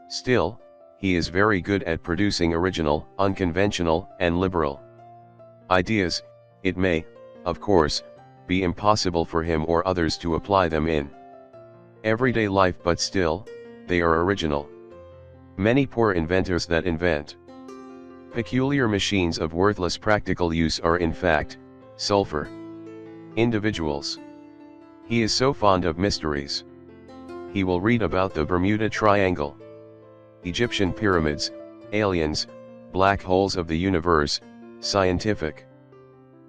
Still, he is very good at producing original, unconventional, and liberal ideas. It may, of course, be impossible for him or others to apply them in everyday life, but still, they are original. Many poor inventors that invent peculiar machines of worthless practical use are in fact sulphur individuals. He is so fond of mysteries. He will read about the Bermuda Triangle, Egyptian pyramids, aliens, black holes of the universe, scientific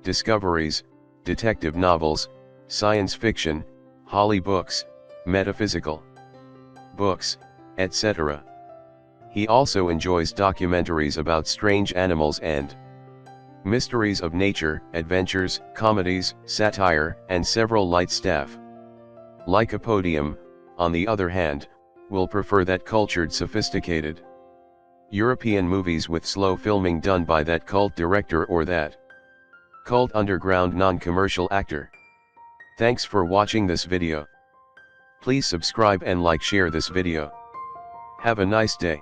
discoveries, detective novels, science fiction, Holly books, metaphysical books, etc. He also enjoys documentaries about strange animals and mysteries of nature, adventures, comedies, satire, and several light stuff. Lycopodium, on the other hand, will prefer that cultured, sophisticated European movies with slow filming done by that cult director or that cult underground non-commercial actor. Thanks for watching this video. Please subscribe and share this video. Have a nice day.